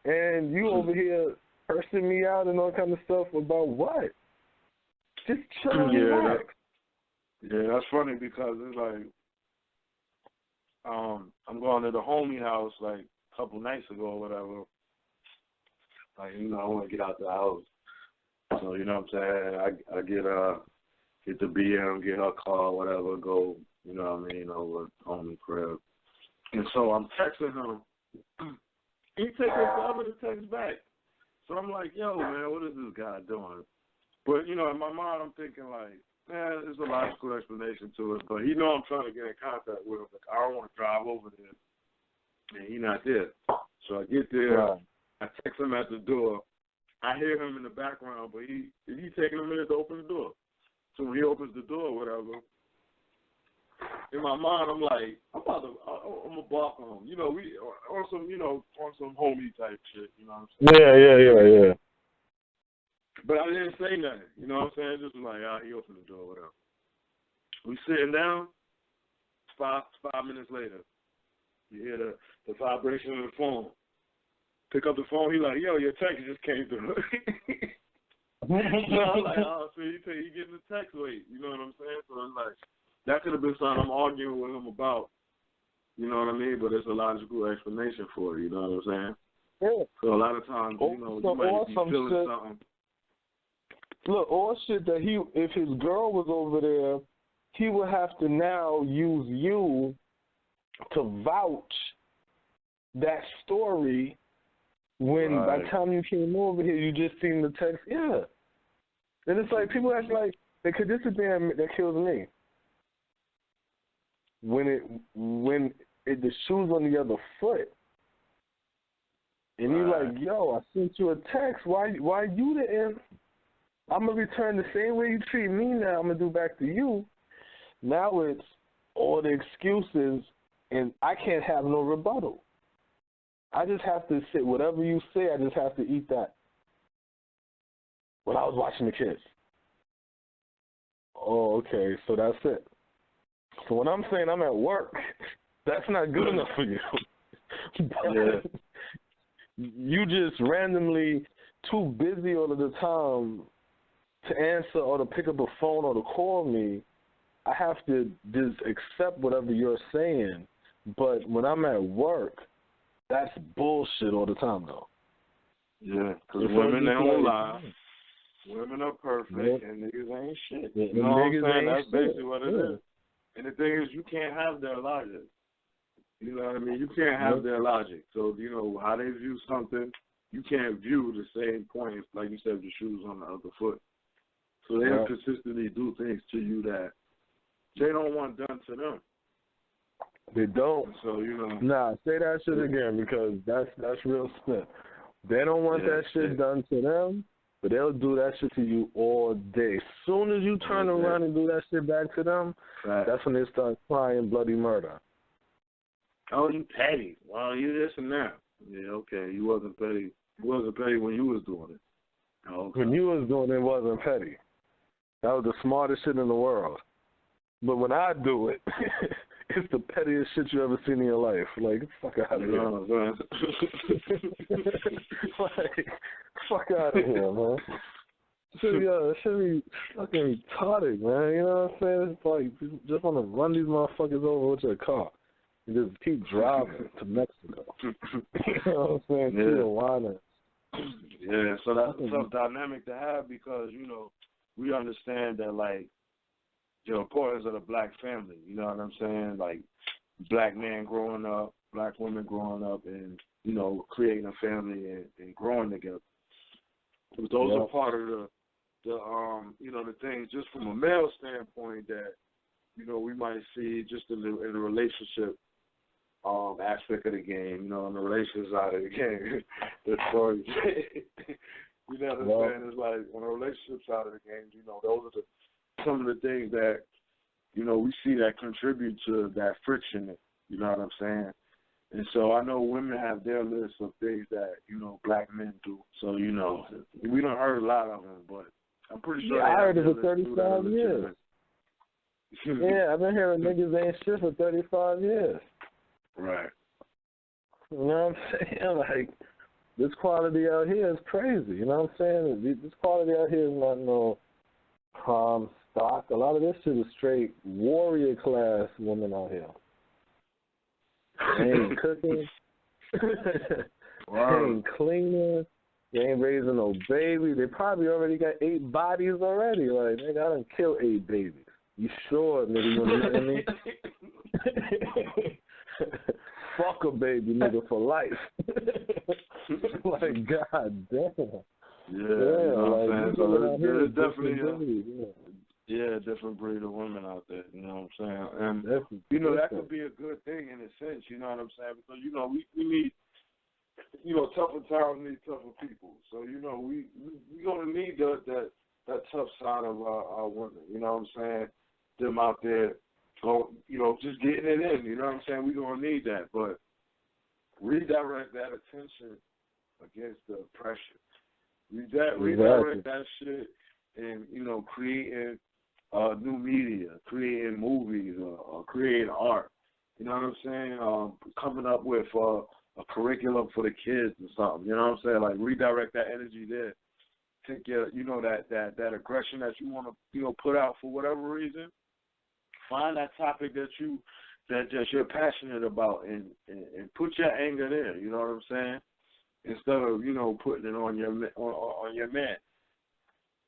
and you over here cursing me out and all kind of stuff about what? Just chill and relax. That's funny because it's like, I'm going to the homie house like a couple nights ago or whatever. Like, you know, I want to get out the house. So, you know what I'm saying? I get the BM, get her car, whatever, go, you know what I mean, over homie crib. And so I'm texting him. He taking forever to text back. So I'm like, yo, man, what is this guy doing? But, you know, in my mind, I'm thinking like, man, there's a logical explanation to it. But he know I'm trying to get in contact with him. Like, I don't want to drive over there. And he not there. So I get there. Right. I text him at the door. I hear him in the background, but he taking a minute to open the door. So when he opens the door or whatever, in my mind, I'm like, I'm gonna bark on him. You know, we on some homie type shit. You know what I'm saying? Yeah. But I didn't say nothing. You know what I'm saying? Just like, he opened the door, whatever. We sitting down. 5 minutes later, you hear the vibration of the phone. Pick up the phone. He like, yo, your text just came through. So I'm like, oh, so you getting the text late. You know what I'm saying? So it's like, that could have been something I'm arguing with him about. You know what I mean? But it's a logical explanation for it. You know what I'm saying? Yeah. So a lot of times, you know, you might be feeling something. Look, all shit that if his girl was over there, he would have to now use you to vouch that story when by the time you came over here, you just seen the text. Yeah. And it's like people act like, because this is that kills me. When the shoe's on the other foot, and you're like, yo, I sent you a text. Why you didn't? I'm going to return the same way you treat me now. I'm going to do back to you. Now it's all the excuses, and I can't have no rebuttal. I just have to say, whatever you say, I just have to eat that. Well, I was watching the kids. Oh, okay, so that's it. So when I'm saying I'm at work, that's not good enough for you. But you just randomly too busy all of the time to answer or to pick up a phone or to call me. I have to just accept whatever you're saying. But when I'm at work, that's bullshit all the time, though. Yeah, because women, they don't lie. Women are perfect, and niggas ain't shit. You know what I'm saying? That's basically what it is. And the thing is, you can't have their logic. You know what I mean? You can't have their logic. So, you know, how they view something, you can't view the same point, like you said, the shoes on the other foot. So they'll consistently do things to you that they don't want done to them. They don't. So, you know. Nah, say that shit again, because that's real spit. They don't want that shit done to them, but they'll do that shit to you all day. As soon as you turn around and do that shit back to them, that's when they start crying bloody murder. Oh, you petty. Well, you this and that. Yeah, okay. You wasn't petty. You wasn't petty when you was doing it. Oh, okay. When you was doing it, wasn't petty. That was the smartest shit in the world. But when I do it, it's the pettiest shit you ever seen in your life. Like, fuck out of here. Like, fuck out of here, man. It should be fucking retarded, man. You know what I'm saying? It's like, you just want to run these motherfuckers over with your car. You just keep driving to Mexico. You know what I'm saying? Tijuana. Yeah, so that's a tough dynamic to have because, you know, we understand that, like, the importance of the black family, you know what I'm saying? Like, black men growing up, black women growing up, and, you know, creating a family and growing together. But those are part of the you know, the things just from a male standpoint that, you know, we might see just in the relationship aspect of the game, you know, in the relationship side of the game. The story. You know what I'm saying? It's like on the relationship side of the game, you know, those are some of the things that, you know, we see that contribute to that friction, you know what I'm saying? And so I know women have their list of things that, you know, black men do. So, you know, we done heard a lot of them, but I'm pretty sure I heard it for 35 years. Yeah, I've been hearing niggas ain't shit for 35 years. Right. You know what I'm saying? Like, this quality out here is crazy. You know what I'm saying? This quality out here is not no stock. A lot of this shit is straight warrior class women out here. They ain't cooking. Wow. They ain't cleaning. They ain't raising no baby. They probably already got 8 bodies already. Like, nigga, I done killed 8 babies. You sure, nigga, you wanna know me? Fuck a baby, nigga, for life. Like, god damn. Yeah, you know what I'm saying? So there's definitely a different breed of women out there, you know what I'm saying? And, you know, that could be a good thing in a sense, you know what I'm saying? Because, you know, we need, you know, tougher times need tougher people. So, you know, we going to need that tough side of our women, you know what I'm saying? Them out there, you know, just getting it in, you know what I'm saying? We're going to need that. But redirect that attention against the oppression. Redirect that shit and, you know, creating new media, creating movies, or creating art. You know what I'm saying? Coming up with a curriculum for the kids or something. You know what I'm saying? Like, redirect that energy there. Take your, you know, that aggression that you want to, you know, put out for whatever reason. Find that topic that you're passionate about and put your anger there. You know what I'm saying? Instead of, you know, putting it on your man.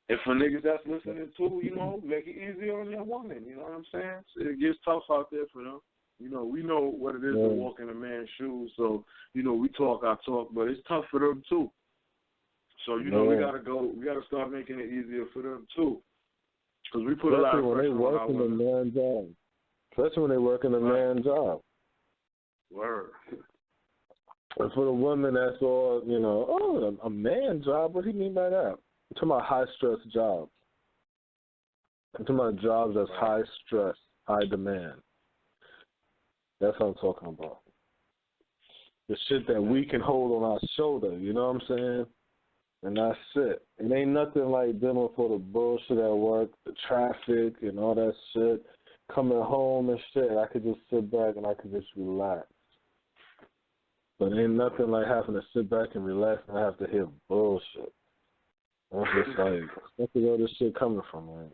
If for niggas that's listening to, you know, make it easier on your woman. You know what I'm saying? So it gets tough out there for them. You know, we know what it is to walk in a man's shoes. So, you know, we talk our talk, but it's tough for them too. So, you know, we gotta start making it easier for them too. Because we put a lot of pressure on our women. Especially when they work in a man's job. Word. And for the women, that's all, you know, a man job? What do you mean by that? I'm talking about high-stress jobs. I'm talking about jobs that's high-stress, high demand. That's what I'm talking about. The shit that we can hold on our shoulder, you know what I'm saying? And that's it. It ain't nothing like dealing for the bullshit at work, the traffic and all that shit. Coming home and shit, I could just sit back and I could just relax. But ain't nothing like having to sit back and relax and I have to hear bullshit. I'm just like, where's all this shit coming from, man?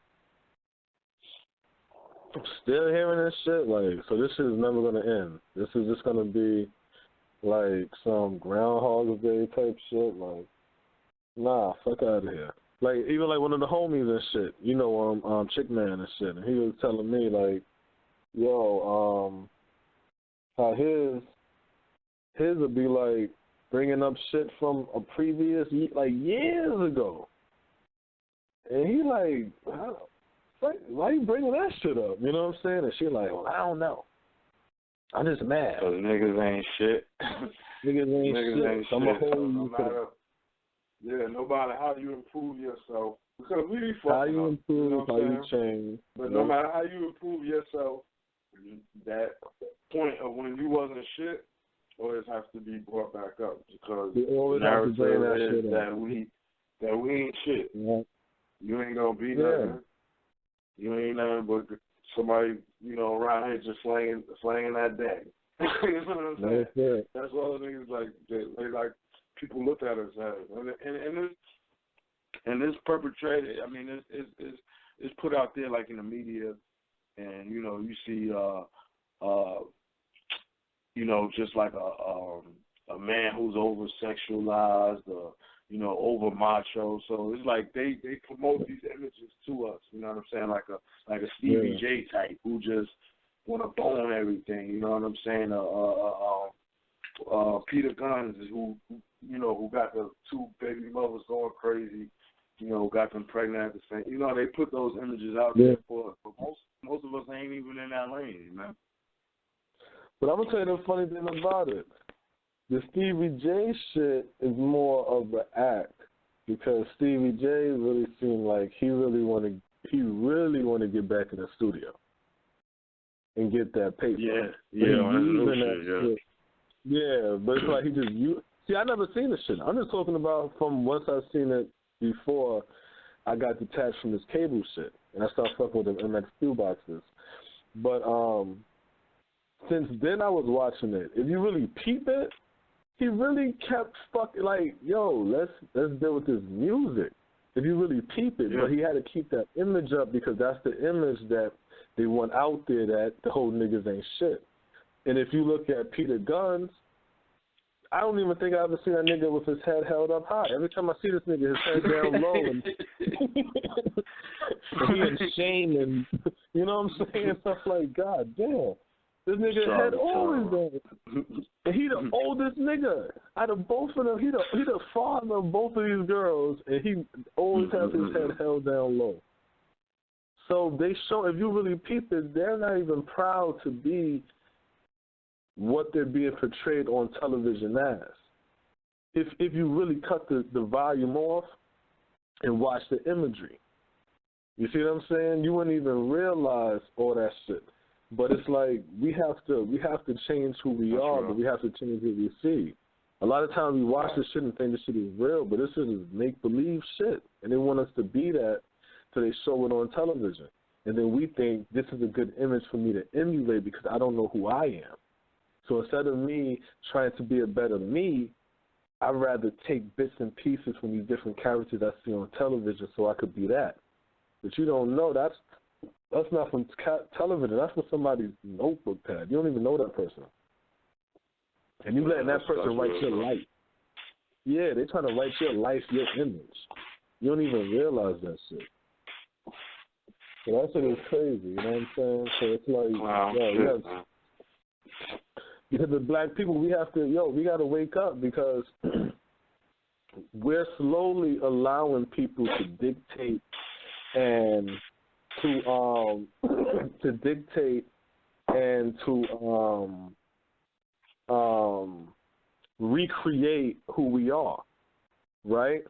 I'm still hearing this shit, like, so this shit is never gonna end. This is just gonna be like some Groundhog Day type shit, like, nah, fuck out of here. Like, even like one of the homies and shit, you know, Chick Man and shit, and he was telling me, like, yo, how his would be like bringing up shit from a previous, like, years ago. And he like, why you bringing that shit up? You know what I'm saying? And she like, well, I don't know. I'm just mad. Because niggas ain't shit. Niggas ain't shit. No matter how you improve yourself, because we be fucking how you improve, you know how you change. But no matter how you improve yourself, that point of when you wasn't shit always has to be brought back up, because the narrative is that we ain't shit. Yeah. You ain't gonna be nothing. You ain't nothing but somebody, you know, around here just slanging that day. You know what I'm saying? That's all the niggas like. They like people look at us as, and it's perpetrated. I mean, it's put out there like in the media, and you know, you see, you know, just like a man who's over sexualized, you know, over macho. So it's like they promote these images to us. You know what I'm saying? Like a Stevie J type who just want to bone everything. You know what I'm saying? Peter Guns, who you know, who got the 2 baby mothers going crazy. You know, got them pregnant at the same. You know, they put those images out there for us, but most of us ain't even in that lane, man. But I'm gonna tell you the funny thing about it. The Stevie J shit is more of an act, because Stevie J really seemed like he really want to get back in the studio and get that paper. Yeah, on his new shit, Yeah, but it's like he just see. I never seen this shit. I'm just talking about from once I've seen it before. I got detached from this cable shit, and I started fucking with the MX2 boxes. But since then I was watching it. If you really peep it, he really kept fucking like, yo, let's deal with this music. If you really peep it, but he had to keep that image up because that's the image that they want out there, that the whole niggas ain't shit. And if you look at Peter Guns, I don't even think I ever seen a nigga with his head held up high. Every time I see this nigga, his head down low, and he in shame, and you know what I'm saying? Stuff like, God damn, this nigga head always down. And he the oldest nigga out of both of them. He the father of both of these girls, and he always has his head held down low. So they show, if you really peep it, they're not even proud to be what they're being portrayed on television as. If you really cut the volume off and watch the imagery, you see what I'm saying? You wouldn't even realize all that shit. But it's like we have to change who we are, but we have to change what we see. A lot of times we watch this shit and think this shit is real, but this shit is make-believe shit. And they want us to be that, so they show it on television. And then we think this is a good image for me to emulate because I don't know who I am. So instead of me trying to be a better me, I'd rather take bits and pieces from these different characters I see on television so I could be that. But you don't know, that's not from television. That's from somebody's notebook pad. You don't even know that person. And you letting that person write your life. Yeah, they're trying to write your life, your image. You don't even realize that shit. So that shit is crazy, you know what I'm saying? So it's like, because the black people, we got to wake up because we're slowly allowing people to dictate and to dictate and to recreate who we are, right?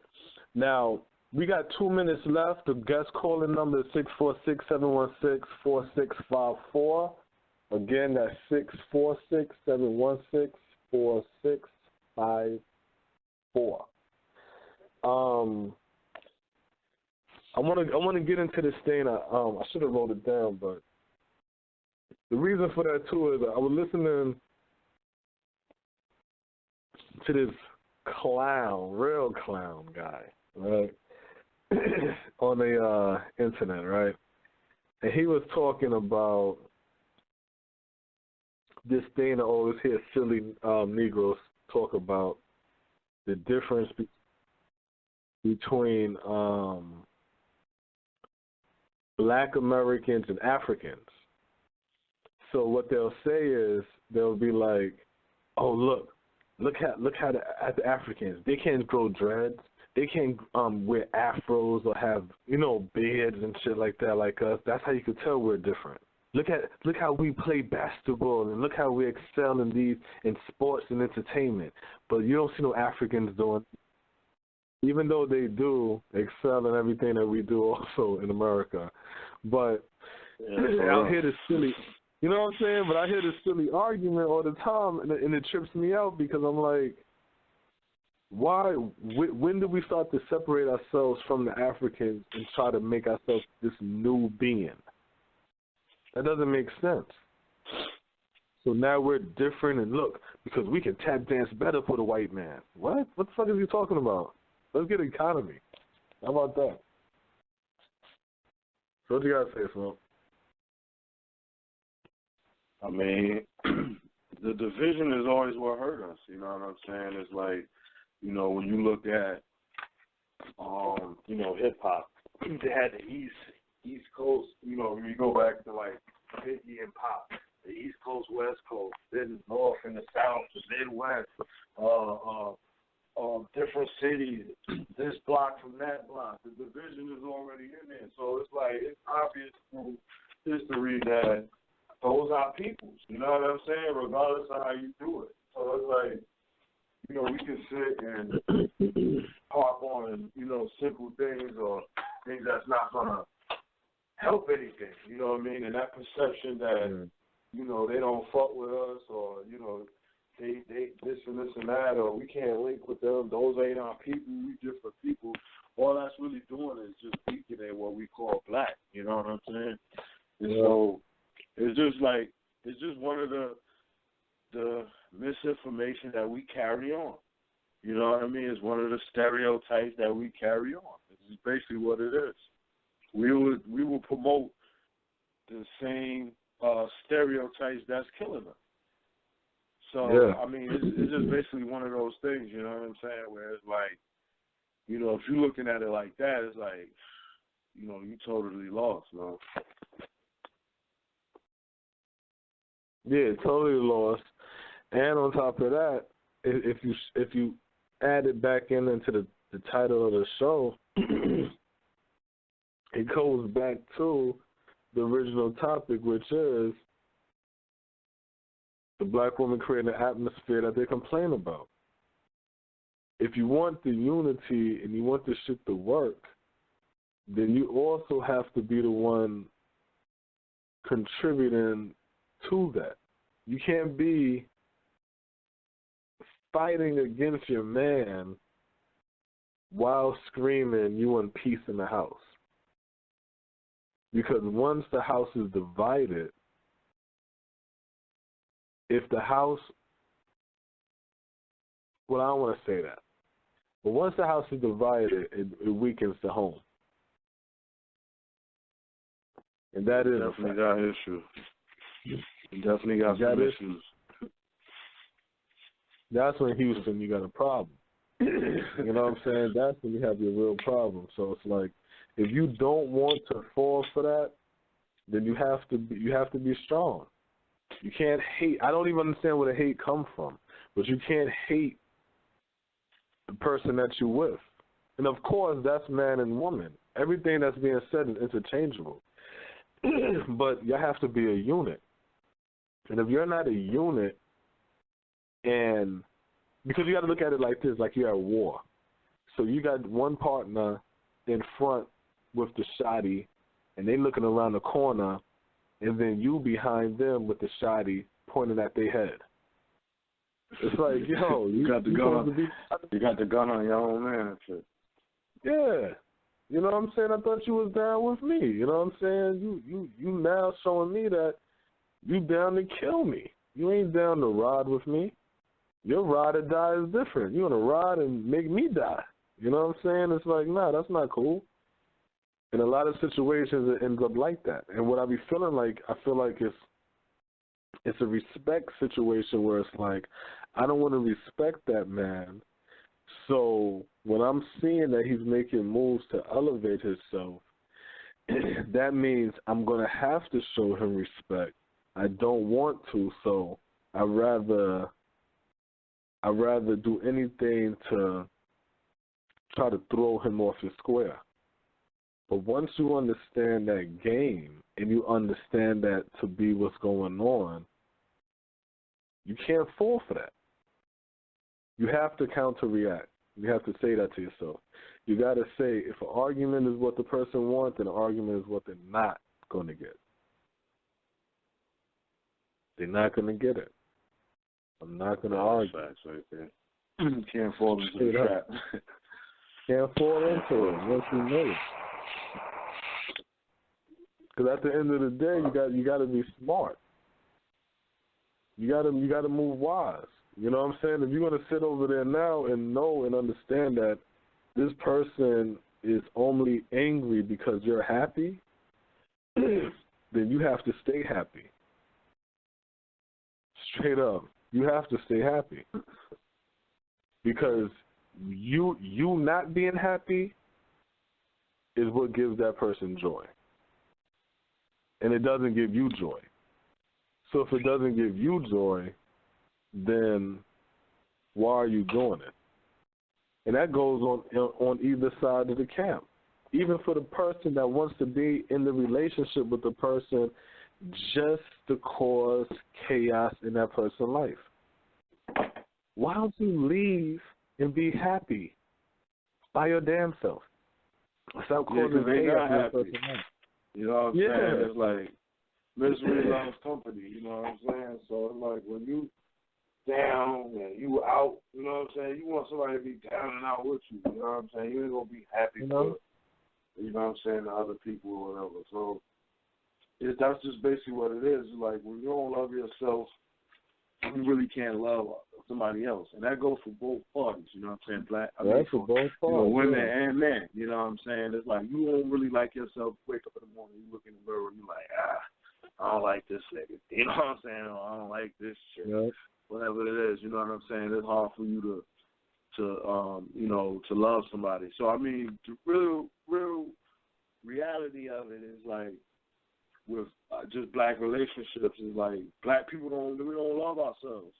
Now, we got 2 minutes left. The guest calling number is 646-716-4654. Again, that's 646-716-4654. I want to get into this thing. I should have wrote it down, but the reason for that too is I was listening to this real clown guy, right, on the internet, right, and he was talking about this thing I always hear silly Negroes talk about, the difference between Black Americans and Africans. So what they'll say is they'll be like, "Oh, look at the Africans. They can't grow dreads. They can't wear afros or have beards and shit like that like us. That's how you can tell we're different. Look how we play basketball and look how we excel in sports and entertainment. But you don't see no Africans doing, even though they do excel in everything that we do also in America. But I hear this silly, you know what I'm saying? But I hear this silly argument all the time, and it trips me out because I'm like, why? When do we start to separate ourselves from the Africans and try to make ourselves this new being? That doesn't make sense. So now we're different, and look, because we can tap dance better for the white man. What? What the fuck is he talking about? Let's get an economy. How about that? So what you gotta say, Smoke? I mean, the division is always what hurt us. You know what I'm saying? It's like, when you look at, hip hop, they had the East Coast. When you go back to like Biggie and Pop, the East Coast, West Coast, then the North and the South, the Midwest, different cities, this block from that block. The division is already in there. So it's like, it's obvious through history that those are peoples. You know what I'm saying? Regardless of how you do it. So it's like, we can sit and harp on, simple things or things that's not going to help anything. You know what I mean? And that perception that, they don't fuck with us or, they this and that, or we can't link with them. Those ain't our people. We different people. All that's really doing is just weakening what we call black. You know what I'm saying? And so it's just one of the misinformation that we carry on. You know what I mean? It's one of the stereotypes that we carry on. It's basically what it is. We will promote the same stereotypes that's killing us. So I mean, it's just basically one of those things. You know what I'm saying? Where it's like, you know, if you're looking at it like that, it's like, you know, you totally lost, man. Yeah, totally lost. And on top of that, if you add it back into the title of the show, it goes back to the original topic, which is the black woman creating an atmosphere that they complain about. If you want the unity and you want the shit to work, then you also have to be the one contributing to that. You can't be fighting against your man while screaming you want peace in the house. Because once the house is divided, if the house, well, I don't want to say that, but once the house is divided, it weakens the home. And that is definitely got issues. You definitely got some issues. That's when Houston, you got a problem. You know what I'm saying? That's when you have your real problem. So it's like, if you don't want to fall for that, then you have to be strong. You can't hate. I don't even understand where the hate comes from, but you can't hate the person that you're with. And of course, that's man and woman. Everything that's being said is interchangeable. But you have to be a unit. And if you're not a unit, and because you got to look at it like this, like you're at war. So you got one partner in front with the shotty, and they looking around the corner, and then you behind them with the shotty pointing at their head. It's like, yo, you got the gun. You got the gun on your own man and shit. Yeah. You know what I'm saying? I thought you was down with me. You know what I'm saying? You now showing me that you down to kill me. You ain't down to ride with me. Your ride or die is different. You want to ride and make me die. You know what I'm saying? It's like, nah, that's not cool. In a lot of situations, it ends up like that. And what I be feeling like, I feel like it's a respect situation where it's like, I don't want to respect that man. So when I'm seeing that he's making moves to elevate himself, that means I'm going to have to show him respect. I don't want to, so I'd rather do anything to try to throw him off his square. But once you understand that game and you understand that to be what's going on, you can't fall for that. You have to counter-react. You have to say that to yourself. You got to say, if an argument is what the person wants, then an argument is what they're not going to get. They're not going to get it. I'm not going to argue. Right there. You can't fall into the trap. Can't fall into it once you know it. Because at the end of the day, you got to be smart. You got to move wise. You know what I'm saying? If you're going to sit over there now and know and understand that this person is only angry because you're happy, then you have to stay happy. Straight up. You have to stay happy. Because you not being happy is what gives that person joy. And it doesn't give you joy. So if it doesn't give you joy, then why are you doing it? And that goes on either side of the camp. Even for the person that wants to be in the relationship with the person just to cause chaos in that person's life. Why don't you leave and be happy by your damn self? Stop causing chaos in that person's life. You know what I'm saying? It's like misery loves company, you know what I'm saying? So it's like when you down and you out, you know what I'm saying? You want somebody to be down and out with you, you know what I'm saying? You ain't gonna be happy for, you know what I'm saying, the other people or whatever. So that's just basically what it is. Like when you don't love yourself, you really can't love somebody else, and that goes for both parties. You know what I'm saying? That's for both parties. You know, women and men. You know what I'm saying? It's like you don't really like yourself. Wake up in the morning, you look in the mirror, you like, I don't like this nigga. You know what I'm saying? Or I don't like this shit. Yeah. Whatever it is, you know what I'm saying? It's hard for you to love somebody. So I mean, the real reality of it is like, with just black relationships, is like black people we don't love ourselves.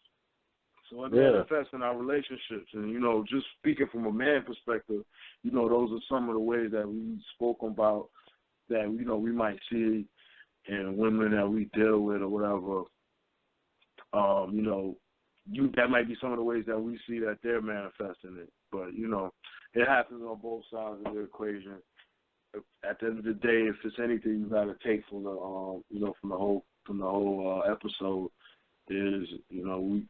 So it manifests in our relationships. And, you know, just speaking from a man perspective, you know, those are some of the ways that we spoke about that, you know, we might see in women that we deal with or whatever. You know, that might be some of the ways that we see that they're manifesting it. But, you know, it happens on both sides of the equation. At the end of the day, if it's anything you got to take from the whole episode, is we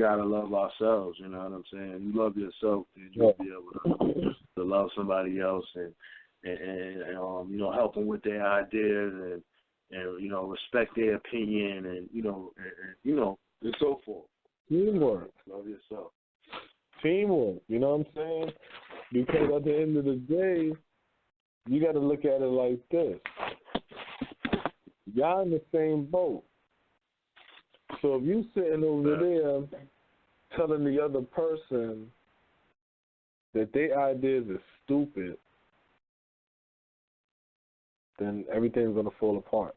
gotta love ourselves. You know what I'm saying? You love yourself, then you'll be able to love somebody else and help them with their ideas and respect their opinion and so forth. Teamwork. Love yourself. Teamwork. You know what I'm saying? Because at the end of the day, you got to look at it like this. Y'all in the same boat. So if you sitting over there telling the other person that their ideas are stupid, then everything's going to fall apart.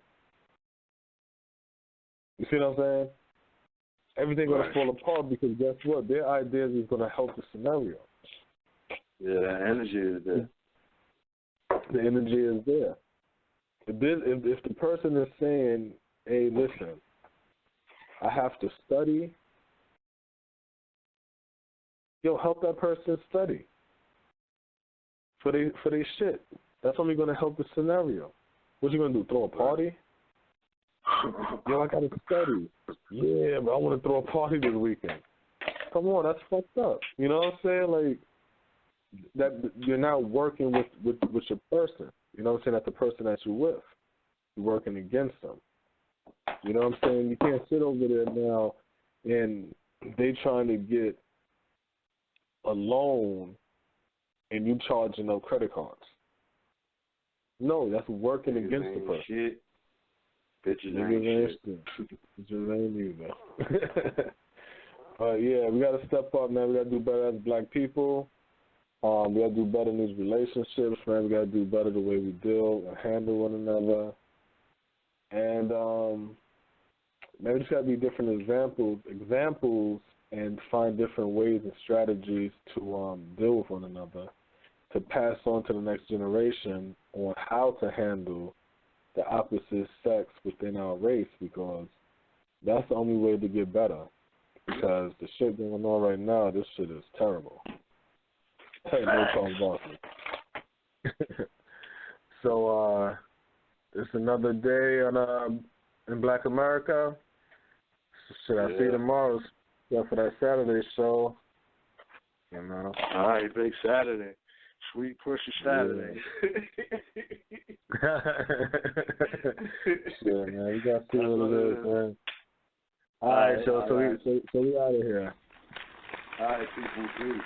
You see what I'm saying? Everything's going to fall apart because guess what? Their ideas is going to help the scenario. Yeah, that energy is there. The energy is there. If the person is saying, hey, listen, I have to study, help that person study for they shit. That's only going to help the scenario. What you going to do, throw a party? I got to study. Yeah, but I want to throw a party this weekend. Come on, that's fucked up. You know what I'm saying? Like, that you're not working with your person. You know what I'm saying? That's the person that you're with. You're working against them. You know what I'm saying? You can't sit over there now and they trying to get a loan and you charging them credit cards. No, that's working against the person. Shit. Bitches ain't shit. Bitches ain't either. Yeah, we got to step up, man. We got to do better as black people. We got to do better in these relationships, man. We got to do better the way we deal and handle one another. And, man, we just got to be different examples and find different ways and strategies to deal with one another, to pass on to the next generation on how to handle the opposite sex within our race, because that's the only way to get better. Because the shit going on right now, this shit is terrible. Hey, no talk about it. So, it's another day in Black America. Should I see you tomorrow? Yeah, for that Saturday show. You know. All right, big Saturday. Sweet pusher Saturday. Yeah, man. We got to see what it is, man. All right, so we out of here. All right, people, please.